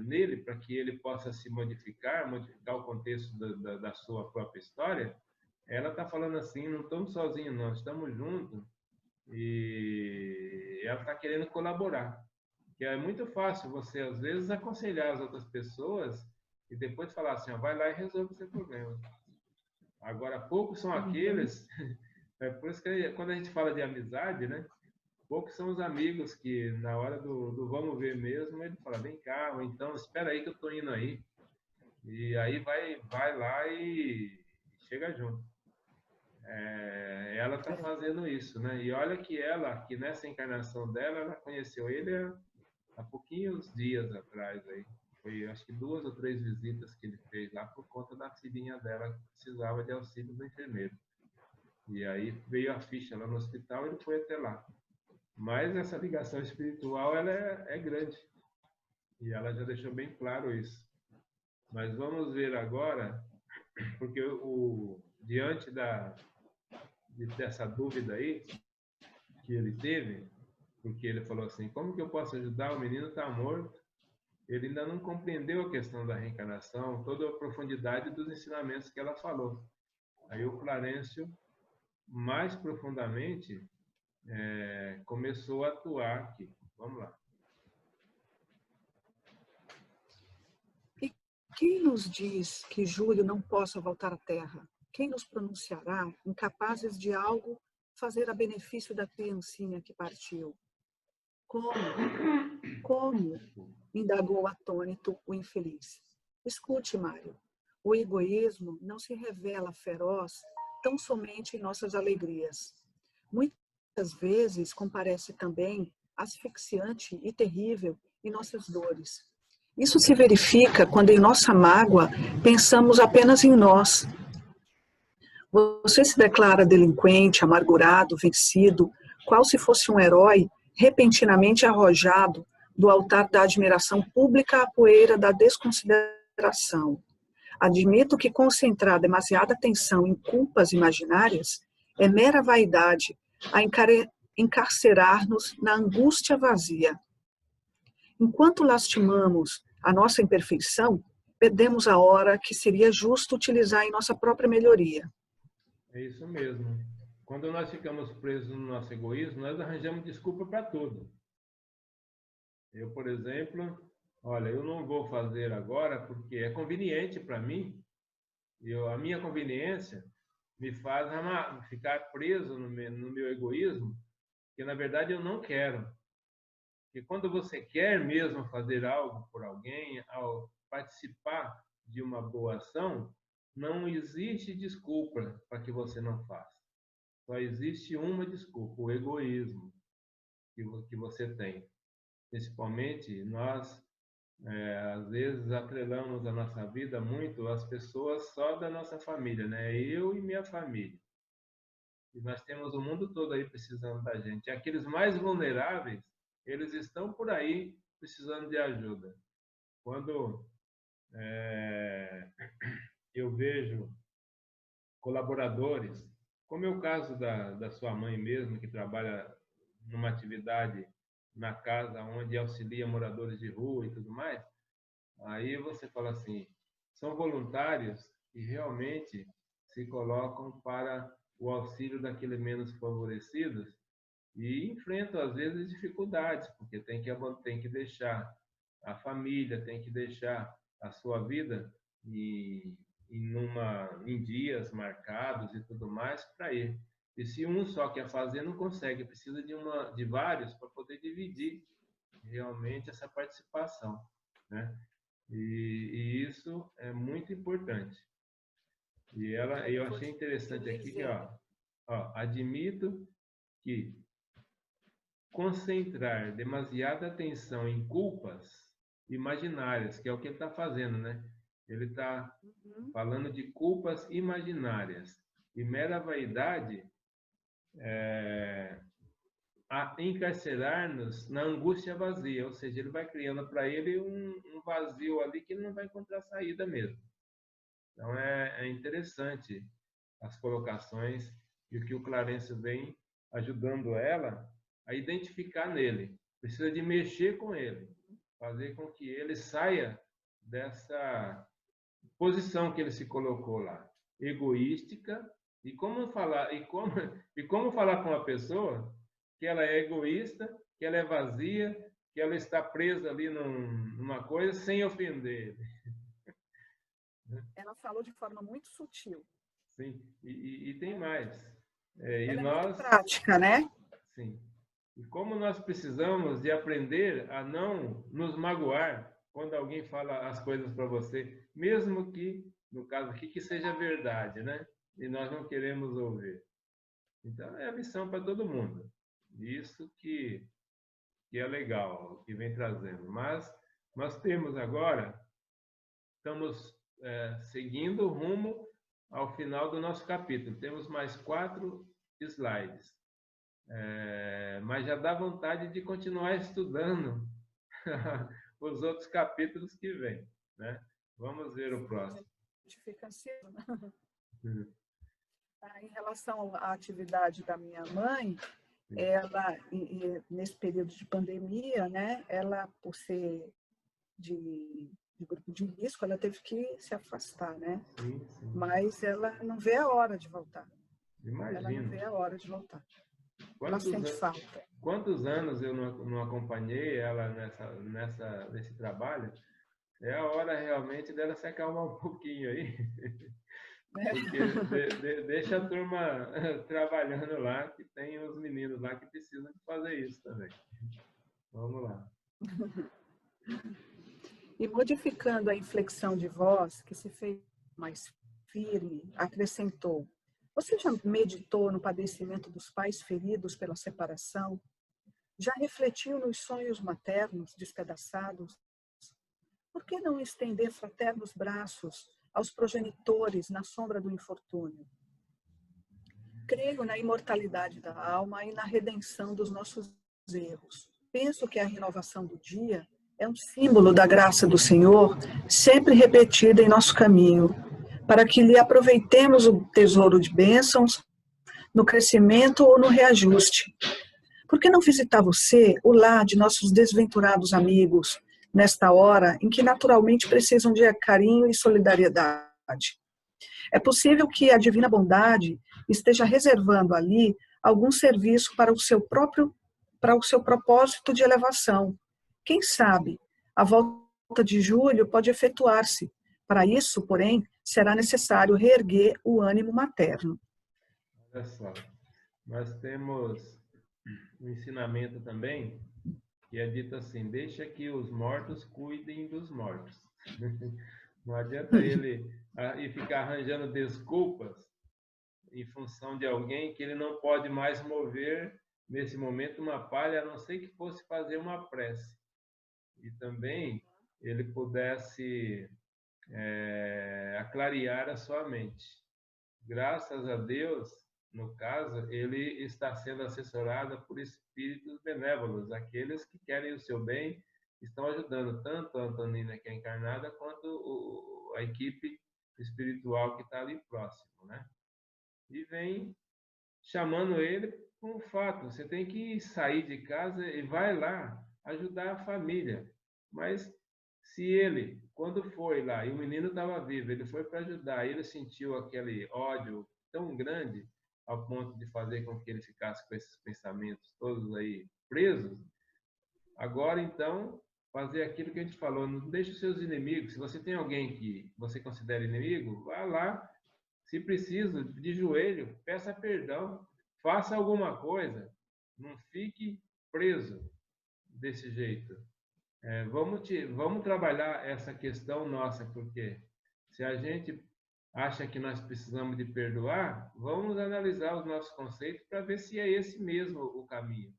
[SPEAKER 1] nele, para que ele possa se modificar o contexto da sua própria história, ela está falando assim, não estamos sozinhos, nós estamos juntos, e ela está querendo colaborar. Que é muito fácil você, às vezes, aconselhar as outras pessoas e depois falar assim, ó, vai lá e resolve o seu problema. Agora, poucos são aqueles, é por isso que quando a gente fala de amizade, né? Poucos são os amigos que, na hora do vamos ver mesmo, ele fala, vem cá, ou então, espera aí que eu estou indo aí. E aí vai lá e chega junto. Ela está fazendo isso, né? E olha que ela, que nessa encarnação dela, ela conheceu ele há pouquinhos dias atrás aí. Foi, acho que 2 ou 3 visitas que ele fez lá por conta da filhinha dela que precisava de auxílio do enfermeiro. E aí veio a ficha lá no hospital e ele foi até lá. Mas essa ligação espiritual, ela é grande. E ela já deixou bem claro isso. Mas vamos ver agora, porque diante dessa dúvida aí que ele teve, porque ele falou assim, como que eu posso ajudar? O menino está morto. Ele ainda não compreendeu a questão da reencarnação, toda a profundidade dos ensinamentos que ela falou. Aí o Clarencio, mais profundamente, começou a atuar aqui. Vamos lá.
[SPEAKER 2] E quem nos diz que Júlio não possa voltar à Terra? Quem nos pronunciará incapazes de algo fazer a benefício da criancinha que partiu? Como? Como? Indagou atônito o infeliz. Escute, Mário. O egoísmo não se revela feroz tão somente em nossas alegrias. Muitas vezes comparece também asfixiante e terrível em nossas dores. Isso se verifica quando em nossa mágoa pensamos apenas em nós. Você se declara delinquente, amargurado, vencido, qual se fosse um herói repentinamente arrojado do altar da admiração pública à poeira da desconsideração. Admito que concentrar demasiada atenção em culpas imaginárias é mera vaidade a encarcerar-nos na angústia vazia. Enquanto lastimamos a nossa imperfeição, perdemos a hora que seria justo utilizar em nossa própria melhoria.
[SPEAKER 1] É isso mesmo. Quando nós ficamos presos no nosso egoísmo, nós arranjamos desculpa para tudo. Eu, por exemplo, olha, eu não vou fazer agora porque é conveniente para mim. A minha conveniência me faz ficar preso no meu egoísmo, que na verdade eu não quero. Porque quando você quer mesmo fazer algo por alguém, participar de uma boa ação, não existe desculpa para que você não faça. Só existe uma desculpa, o egoísmo que você tem. Principalmente, nós, às vezes, atrelamos a nossa vida muito às pessoas só da nossa família, né? Eu e minha família. E nós temos o mundo todo aí precisando da gente. E aqueles mais vulneráveis, eles estão por aí precisando de ajuda. Quando eu vejo colaboradores, como é o caso da sua mãe mesmo, que trabalha numa atividade na casa onde auxilia moradores de rua e tudo mais, aí você fala assim, são voluntários que realmente se colocam para o auxílio daqueles menos favorecidos e enfrentam, às vezes, dificuldades, porque tem que deixar a família, tem que deixar a sua vida em dias marcados e tudo mais para ir. E se um só quer fazer, não consegue, precisa de vários para poder dividir realmente essa participação, né? E isso é muito importante. Eu achei interessante aqui que, admito que concentrar demasiada atenção em culpas imaginárias, que é o que ele está fazendo, né? Ele está falando de culpas imaginárias e mera vaidade a encarcerar-nos na angústia vazia, ou seja, ele vai criando para ele um vazio ali que ele não vai encontrar saída mesmo. Então é interessante as colocações e o que o Clarencio vem ajudando ela a identificar nele. Precisa de mexer com ele, fazer com que ele saia dessa posição que ele se colocou lá, egoística. E como falar com uma pessoa que ela é egoísta, que ela é vazia, que ela está presa ali numa coisa sem ofender.
[SPEAKER 2] Ela falou de forma muito sutil.
[SPEAKER 1] Sim, e tem mais.
[SPEAKER 2] Ela é muito prática, né?
[SPEAKER 1] Sim. E como nós precisamos de aprender a não nos magoar quando alguém fala as coisas para você, mesmo que, no caso aqui, que seja verdade, né? E nós não queremos ouvir. Então, é a missão para todo mundo. Isso que é legal, que vem trazendo. Mas nós temos agora, estamos seguindo rumo ao final do nosso capítulo. Temos mais 4 slides. Mas já dá vontade de continuar estudando os outros capítulos que vêm, né? Vamos ver o próximo.
[SPEAKER 2] A gente fica ansioso, né? Em relação à atividade da minha mãe, ela, nesse período de pandemia, né, ela, por ser de grupo de risco, ela teve que se afastar, né?
[SPEAKER 1] Sim.
[SPEAKER 2] Mas ela não vê a hora de voltar.
[SPEAKER 1] Imagino.
[SPEAKER 2] Ela não vê a hora de voltar. Ela sente falta.
[SPEAKER 1] Quantos anos eu não acompanhei ela nesse trabalho? É a hora realmente dela se acalmar um pouquinho aí. Porque deixa a turma trabalhando lá, que tem os meninos lá que precisam de fazer isso também. Vamos lá.
[SPEAKER 2] E modificando a inflexão de voz, que se fez mais firme, acrescentou: você já meditou no padecimento dos pais feridos pela separação? Já refletiu nos sonhos maternos despedaçados? Por que não estender fraternos braços aos progenitores na sombra do infortúnio? Creio na imortalidade da alma e na redenção dos nossos erros. Penso que a renovação do dia é um símbolo da graça do Senhor, sempre repetida em nosso caminho, para que lhe aproveitemos o tesouro de bênçãos no crescimento ou no reajuste. Por que não visitar você, o lar de nossos desventurados amigos, nesta hora em que naturalmente precisam de carinho e solidariedade? É possível que a divina bondade esteja reservando ali algum serviço para o seu propósito de elevação. Quem sabe, a volta de julho pode efetuar-se. Para isso, porém, será necessário reerguer o ânimo materno.
[SPEAKER 1] Olha só, nós temos um ensinamento também que é dito assim: deixa que os mortos cuidem dos mortos. Não adianta ele ir ficar arranjando desculpas em função de alguém que ele não pode mais mover nesse momento uma palha, a não ser que fosse fazer uma prece. E também ele pudesse aclarear a sua mente. Graças a Deus, no caso, ele está sendo assessorado por espíritos benévolos, aqueles que querem o seu bem, estão ajudando tanto a Antonina, que é encarnada, quanto a equipe espiritual que está ali próximo, né? E vem chamando ele com um fato, você tem que sair de casa e vai lá ajudar a família. Mas se ele, quando foi lá e o menino estava vivo, ele foi para ajudar, ele sentiu aquele ódio tão grande ao ponto de fazer com que ele ficasse com esses pensamentos todos aí presos. Agora, então, fazer aquilo que a gente falou, não deixe os seus inimigos. Se você tem alguém que você considera inimigo, vá lá, se preciso, de joelho, peça perdão, faça alguma coisa, não fique preso desse jeito. Vamos trabalhar essa questão nossa, porque se a gente acha que nós precisamos de perdoar, vamos analisar os nossos conceitos para ver se é esse mesmo o caminho.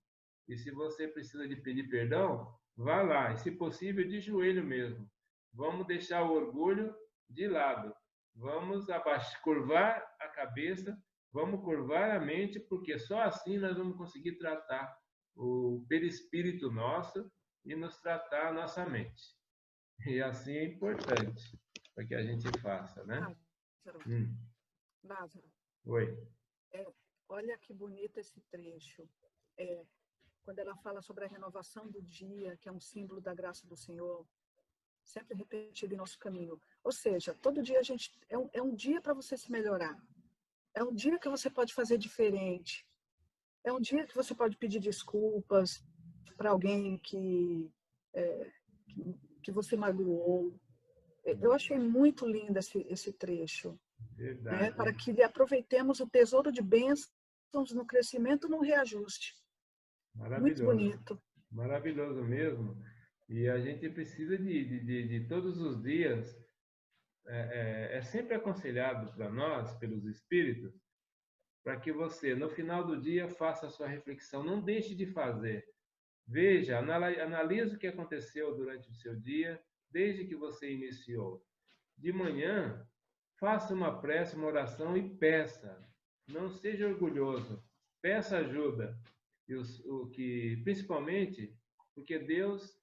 [SPEAKER 1] E se você precisa de pedir perdão, vá lá, e se possível, de joelho mesmo. Vamos deixar o orgulho de lado. Vamos curvar a cabeça, vamos curvar a mente, porque só assim nós vamos conseguir tratar o perispírito nosso e nos tratar a nossa mente. E assim é importante para que a gente faça, né?
[SPEAKER 2] Lázaro, Lázaro,
[SPEAKER 1] Oi.
[SPEAKER 2] olha que bonito esse trecho. Quando ela fala sobre a renovação do dia, que é um símbolo da graça do Senhor, sempre repetido em nosso caminho. Ou seja, todo dia é um dia para você se melhorar. É um dia que você pode fazer diferente. É um dia que você pode pedir desculpas para alguém que você magoou. Eu achei muito lindo esse trecho.
[SPEAKER 1] Verdade.
[SPEAKER 2] Para que aproveitemos o tesouro de bênçãos no crescimento e no reajuste. Muito bonito.
[SPEAKER 1] Maravilhoso mesmo. E a gente precisa de todos os dias, é sempre aconselhado para nós, pelos espíritos, para que você, no final do dia, faça a sua reflexão. Não deixe de fazer. Veja, analise o que aconteceu durante o seu dia, desde que você iniciou. De manhã, faça uma prece, uma oração e peça. Não seja orgulhoso. Peça ajuda. Principalmente porque Deus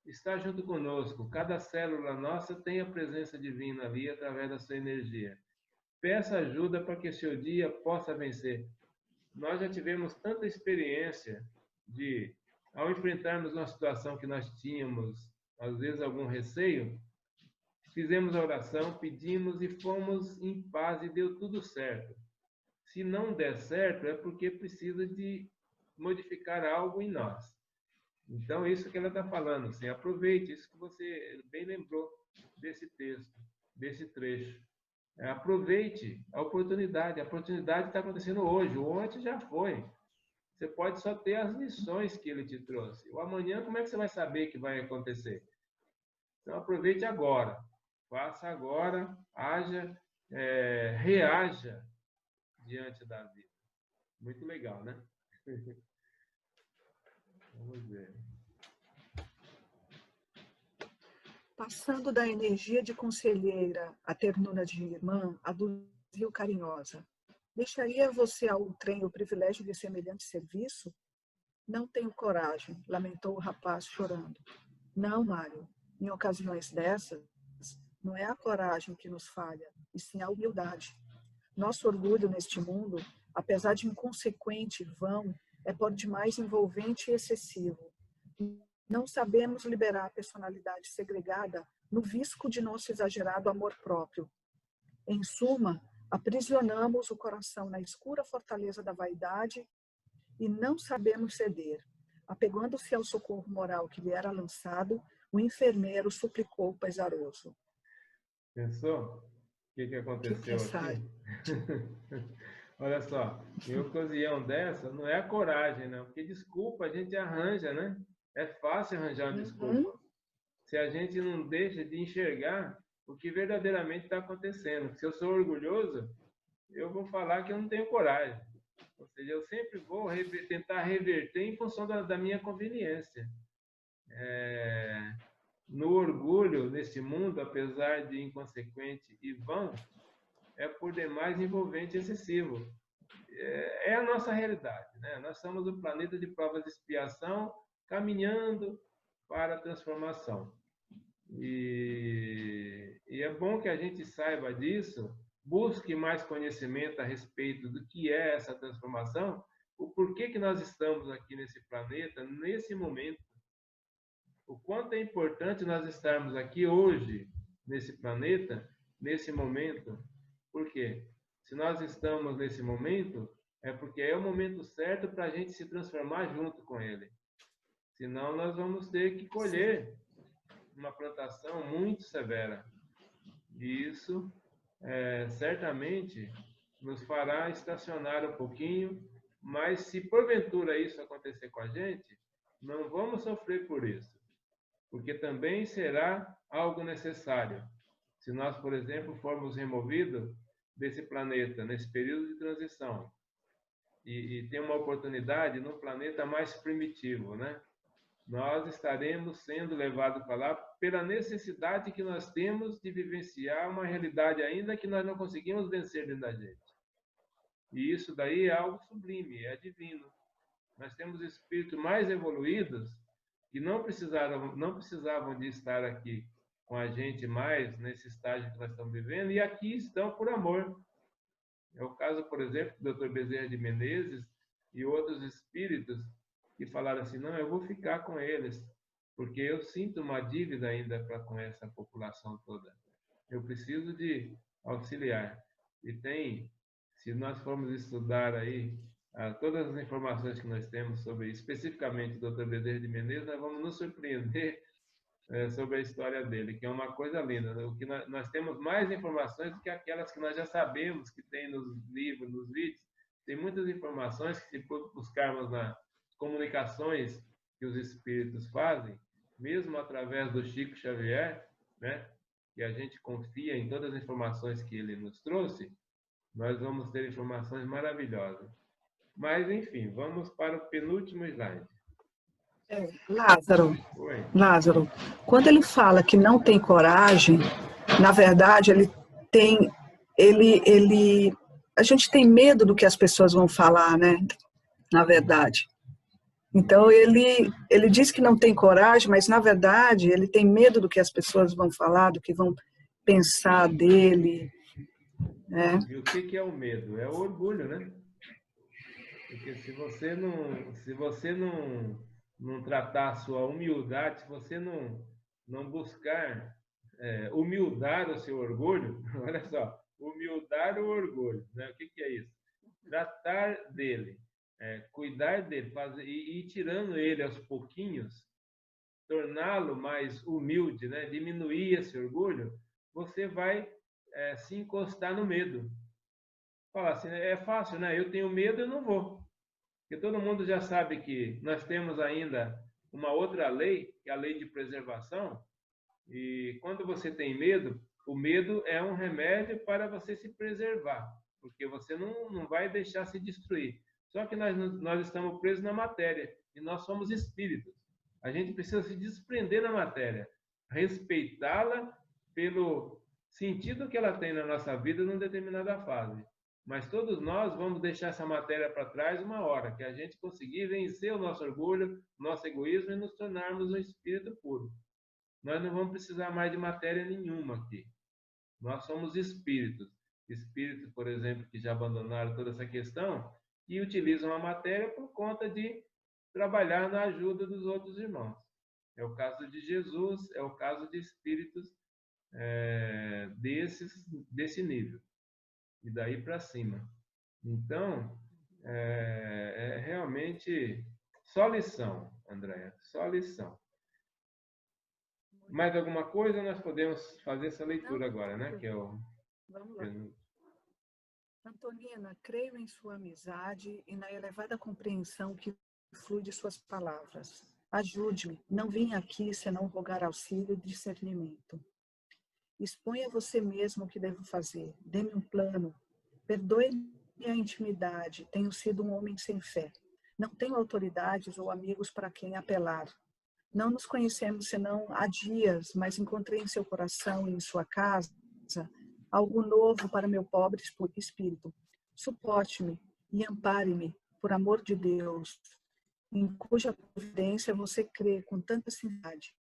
[SPEAKER 1] está junto conosco. Cada célula nossa tem a presença divina ali através da sua energia. Peça ajuda para que seu dia possa vencer. Nós já tivemos tanta experiência de, ao enfrentarmos uma situação que nós tínhamos, às vezes, algum receio, fizemos a oração, pedimos e fomos em paz e deu tudo certo. Se não der certo, é porque precisa de modificar algo em nós. Então, isso que ela está falando, assim, aproveite isso que você bem lembrou desse texto, desse trecho. Aproveite a oportunidade está acontecendo hoje, o ontem já foi. Você pode só ter as lições que ele te trouxe. O amanhã, como é que você vai saber que vai acontecer? Então, aproveite agora. Faça agora, haja, reaja diante da vida. Muito legal, né? Vamos ver.
[SPEAKER 2] Passando da energia de conselheira à ternura de irmã, aduziu carinhosa. Deixaria você ao trem o privilégio de semelhante serviço? Não tenho coragem, lamentou o rapaz chorando. Não, Mário, em ocasiões dessas, não é a coragem que nos falha, e sim a humildade. Nosso orgulho neste mundo, apesar de inconsequente e vão, é por demais envolvente e excessivo. Não sabemos liberar a personalidade segregada no visco de nosso exagerado amor próprio. Em suma, aprisionamos o coração na escura fortaleza da vaidade e não sabemos ceder. Apegando-se ao socorro moral que lhe era lançado, o enfermeiro suplicou pesaroso.
[SPEAKER 1] Pensou? O que aconteceu aqui? Olha só, em ocasião dessa, não é a coragem, não. Porque desculpa a gente arranja, né? É fácil arranjar uma desculpa. se a gente não deixa de enxergar o que verdadeiramente está acontecendo. Se eu sou orgulhoso, eu vou falar que eu não tenho coragem. Ou seja, eu sempre vou tentar reverter em função da minha conveniência. No orgulho, nesse mundo, apesar de inconsequente e vão, é por demais envolvente e excessivo. É a nossa realidade, né? Nós somos o planeta de provas de expiação, caminhando para a transformação. E é bom que a gente saiba disso, busque mais conhecimento a respeito do que é essa transformação, o porquê que nós estamos aqui nesse planeta, nesse momento, o quanto é importante nós estarmos aqui hoje, nesse planeta, nesse momento. Por quê? Se nós estamos nesse momento, é porque é o momento certo para a gente se transformar junto com ele. Senão nós vamos ter que colher uma plantação muito severa. E isso, certamente, nos fará estacionar um pouquinho, mas se porventura isso acontecer com a gente, não vamos sofrer por isso, porque também será algo necessário. Se nós, por exemplo, formos removidos desse planeta, nesse período de transição, e ter uma oportunidade num planeta mais primitivo, né? Nós estaremos sendo levados para lá pela necessidade que nós temos de vivenciar uma realidade ainda que nós não conseguimos vencer dentro da gente. E isso daí é algo sublime, é divino. Nós temos espíritos mais evoluídos que não precisavam de estar aqui com a gente mais nesse estágio que nós estamos vivendo, e aqui estão por amor. É o caso, por exemplo, do Dr. Bezerra de Menezes e outros espíritos que falaram assim, não, eu vou ficar com eles, porque eu sinto uma dívida ainda com essa população toda. Eu preciso de auxiliar. E se nós formos estudar aí todas as informações que nós temos sobre, especificamente o Dr. Bezerra de Menezes, nós vamos nos surpreender sobre a história dele, que é uma coisa linda. O que nós temos mais informações do que aquelas que nós já sabemos que tem nos livros, nos vídeos. Tem muitas informações que, se buscarmos nas comunicações que os espíritos fazem, mesmo através do Chico Xavier, né, que a gente confia em todas as informações que ele nos trouxe, nós vamos ter informações maravilhosas. Mas, enfim, vamos para o penúltimo slide.
[SPEAKER 2] Lázaro, quando ele fala que não tem coragem, na verdade, a gente tem medo do que as pessoas vão falar, né? Na verdade. Então, ele diz que não tem coragem, mas, na verdade, ele tem medo do que as pessoas vão falar, do que vão pensar dele. Né?
[SPEAKER 1] E o que é o medo? É o orgulho, né? Porque se você não tratar a sua humildade, se você não buscar humildar o seu orgulho, olha só, humildar o orgulho, né? O que é isso? Tratar dele, cuidar dele, e ir tirando ele aos pouquinhos, torná-lo mais humilde, né? Diminuir esse orgulho, você vai se encostar no medo. Falar assim, é fácil, né? Eu tenho medo, eu não vou. Porque todo mundo já sabe que nós temos ainda uma outra lei, que é a lei de preservação, e quando você tem medo, o medo é um remédio para você se preservar, porque você não vai deixar se destruir. Só que nós estamos presos na matéria, e nós somos espíritos. A gente precisa se desprender da matéria, respeitá-la pelo sentido que ela tem na nossa vida numa determinada fase. Mas todos nós vamos deixar essa matéria para trás uma hora, que a gente conseguir vencer o nosso orgulho, nosso egoísmo e nos tornarmos um espírito puro. Nós não vamos precisar mais de matéria nenhuma aqui. Nós somos espíritos. Espíritos, por exemplo, que já abandonaram toda essa questão e utilizam a matéria por conta de trabalhar na ajuda dos outros irmãos. É o caso de Jesus, é o caso de espíritos desse nível. E daí para cima. Então, realmente só lição, Andréia, só lição. Mais alguma coisa? Nós podemos fazer essa leitura agora, né? Que é o...
[SPEAKER 2] Vamos lá. Antonina, creio em sua amizade e na elevada compreensão que flui de suas palavras. Ajude-me, não vim aqui senão rogar auxílio e discernimento. Exponha você mesmo o que devo fazer. Dê-me um plano. Perdoe minha intimidade. Tenho sido um homem sem fé. Não tenho autoridades ou amigos para quem apelar. Não nos conhecemos senão há dias, mas encontrei em seu coração e em sua casa algo novo para meu pobre espírito. Suporte-me e ampare-me, por amor de Deus, em cuja providência você crê com tanta sinceridade.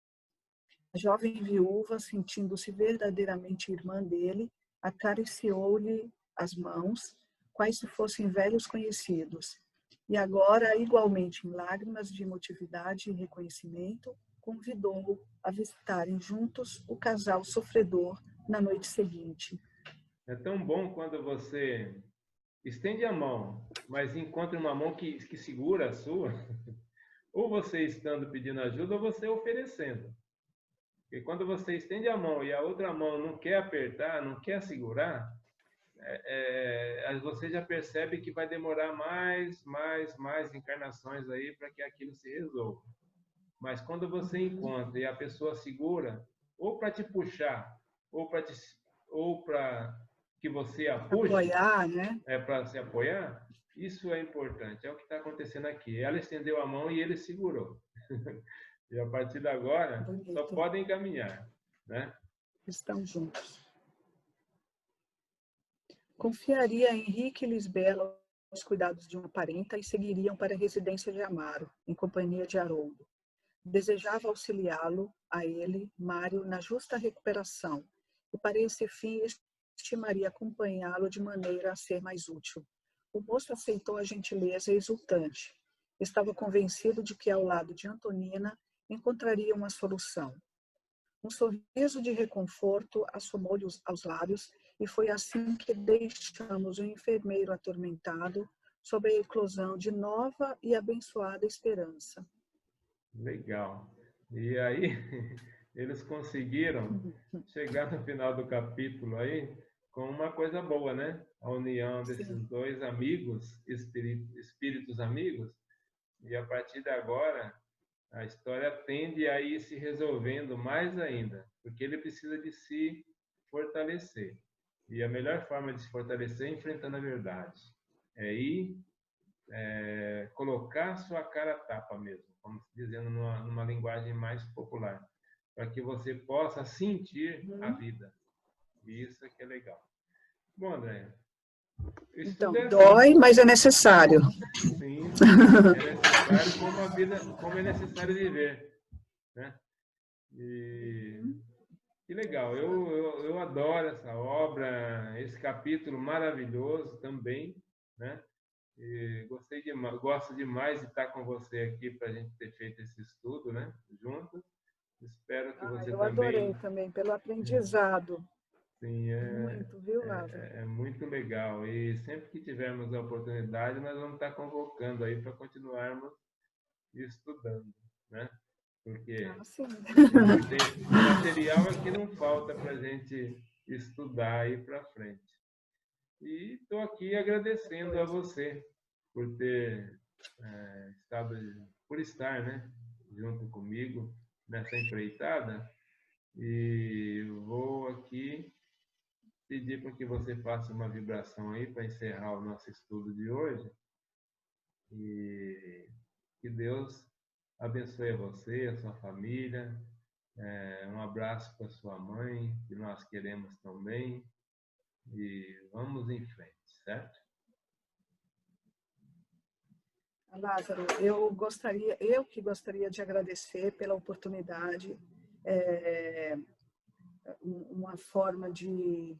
[SPEAKER 2] A jovem viúva, sentindo-se verdadeiramente irmã dele, acariciou-lhe as mãos, quais se fossem velhos conhecidos. E agora, igualmente em lágrimas de emotividade e reconhecimento, convidou-o a visitarem juntos o casal sofredor na noite seguinte.
[SPEAKER 1] É tão bom quando você estende a mão, mas encontra uma mão que segura a sua, ou você estando pedindo ajuda, ou você oferecendo. Porque quando você estende a mão e a outra mão não quer apertar, não quer segurar, você já percebe que vai demorar mais encarnações aí para que aquilo se resolva. Mas quando você encontra e a pessoa segura, ou para te puxar, ou para que você a puxe,
[SPEAKER 2] apoiar, né?
[SPEAKER 1] Para se apoiar, isso é importante. É o que está acontecendo aqui. Ela estendeu a mão e ele segurou. E a partir de agora,
[SPEAKER 2] Bonito.
[SPEAKER 1] só podem caminhar, né?
[SPEAKER 2] Estão juntos. Confiaria a Henrique e Lisbela os cuidados de uma parenta e seguiriam para a residência de Amaro, em companhia de Haroldo. Desejava auxiliá-lo, a ele, Mário, na justa recuperação, e para esse fim estimaria acompanhá-lo de maneira a ser mais útil. O moço aceitou a gentileza exultante. Estava convencido de que, ao lado de Antonina, encontraria uma solução. Um sorriso de reconforto assomou-lhe aos lábios, e foi assim que deixamos o enfermeiro atormentado sob a eclosão de nova e abençoada esperança.
[SPEAKER 1] Legal. E aí, eles conseguiram chegar no final do capítulo aí com uma coisa boa, né? A união desses dois amigos, espíritos amigos, e a partir de agora, a história tende a ir se resolvendo mais ainda, porque ele precisa de se fortalecer. E a melhor forma de se fortalecer é enfrentando a verdade. É ir colocar sua cara a tapa mesmo, como dizendo numa linguagem mais popular, para que você possa sentir a vida. E isso é que é legal. Bom, André,
[SPEAKER 2] então, dói, mas é necessário.
[SPEAKER 1] Sim, é necessário como é necessário viver, né? E que legal, eu adoro essa obra, esse capítulo maravilhoso também, né? E gosto demais de estar com você aqui para a gente ter feito esse estudo, né? Juntos. Espero que você
[SPEAKER 2] eu
[SPEAKER 1] também...
[SPEAKER 2] adorei também, pelo aprendizado.
[SPEAKER 1] Sim,
[SPEAKER 2] muito, viu, Lázaro?
[SPEAKER 1] É muito legal. E sempre que tivermos a oportunidade, nós vamos estar convocando aí para continuarmos estudando, né? Porque material é que não falta para a gente estudar aí para frente. E estou aqui agradecendo a você por ter por estar, né, junto comigo nessa empreitada. E vou aqui pedir para que você faça uma vibração aí para encerrar o nosso estudo de hoje. E que Deus abençoe você, a sua família. Um abraço para sua mãe, que nós queremos também. E vamos em frente, certo?
[SPEAKER 2] Lázaro, eu que gostaria de agradecer pela oportunidade, uma forma de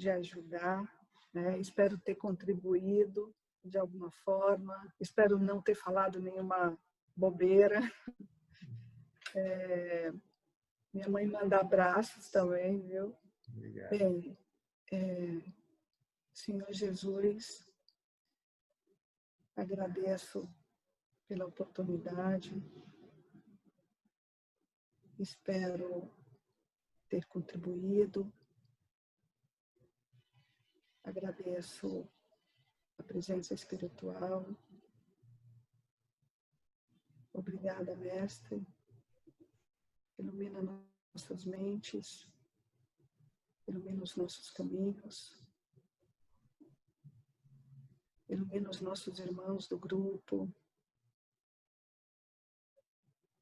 [SPEAKER 2] ajudar, né? Espero ter contribuído de alguma forma, espero não ter falado nenhuma bobeira. Minha mãe manda abraços também, viu?
[SPEAKER 1] Obrigado.
[SPEAKER 2] Bem, Senhor Jesus, agradeço pela oportunidade, espero ter contribuído, agradeço a presença espiritual, Obrigada, Mestre. Ilumina nossas mentes, ilumina os nossos caminhos, ilumina os nossos irmãos do grupo,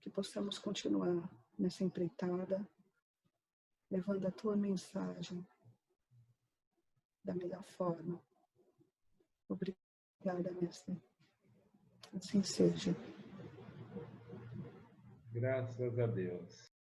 [SPEAKER 2] que possamos continuar nessa empreitada, levando a tua mensagem da melhor forma. Obrigada, Mestre. Assim seja.
[SPEAKER 1] Graças a Deus.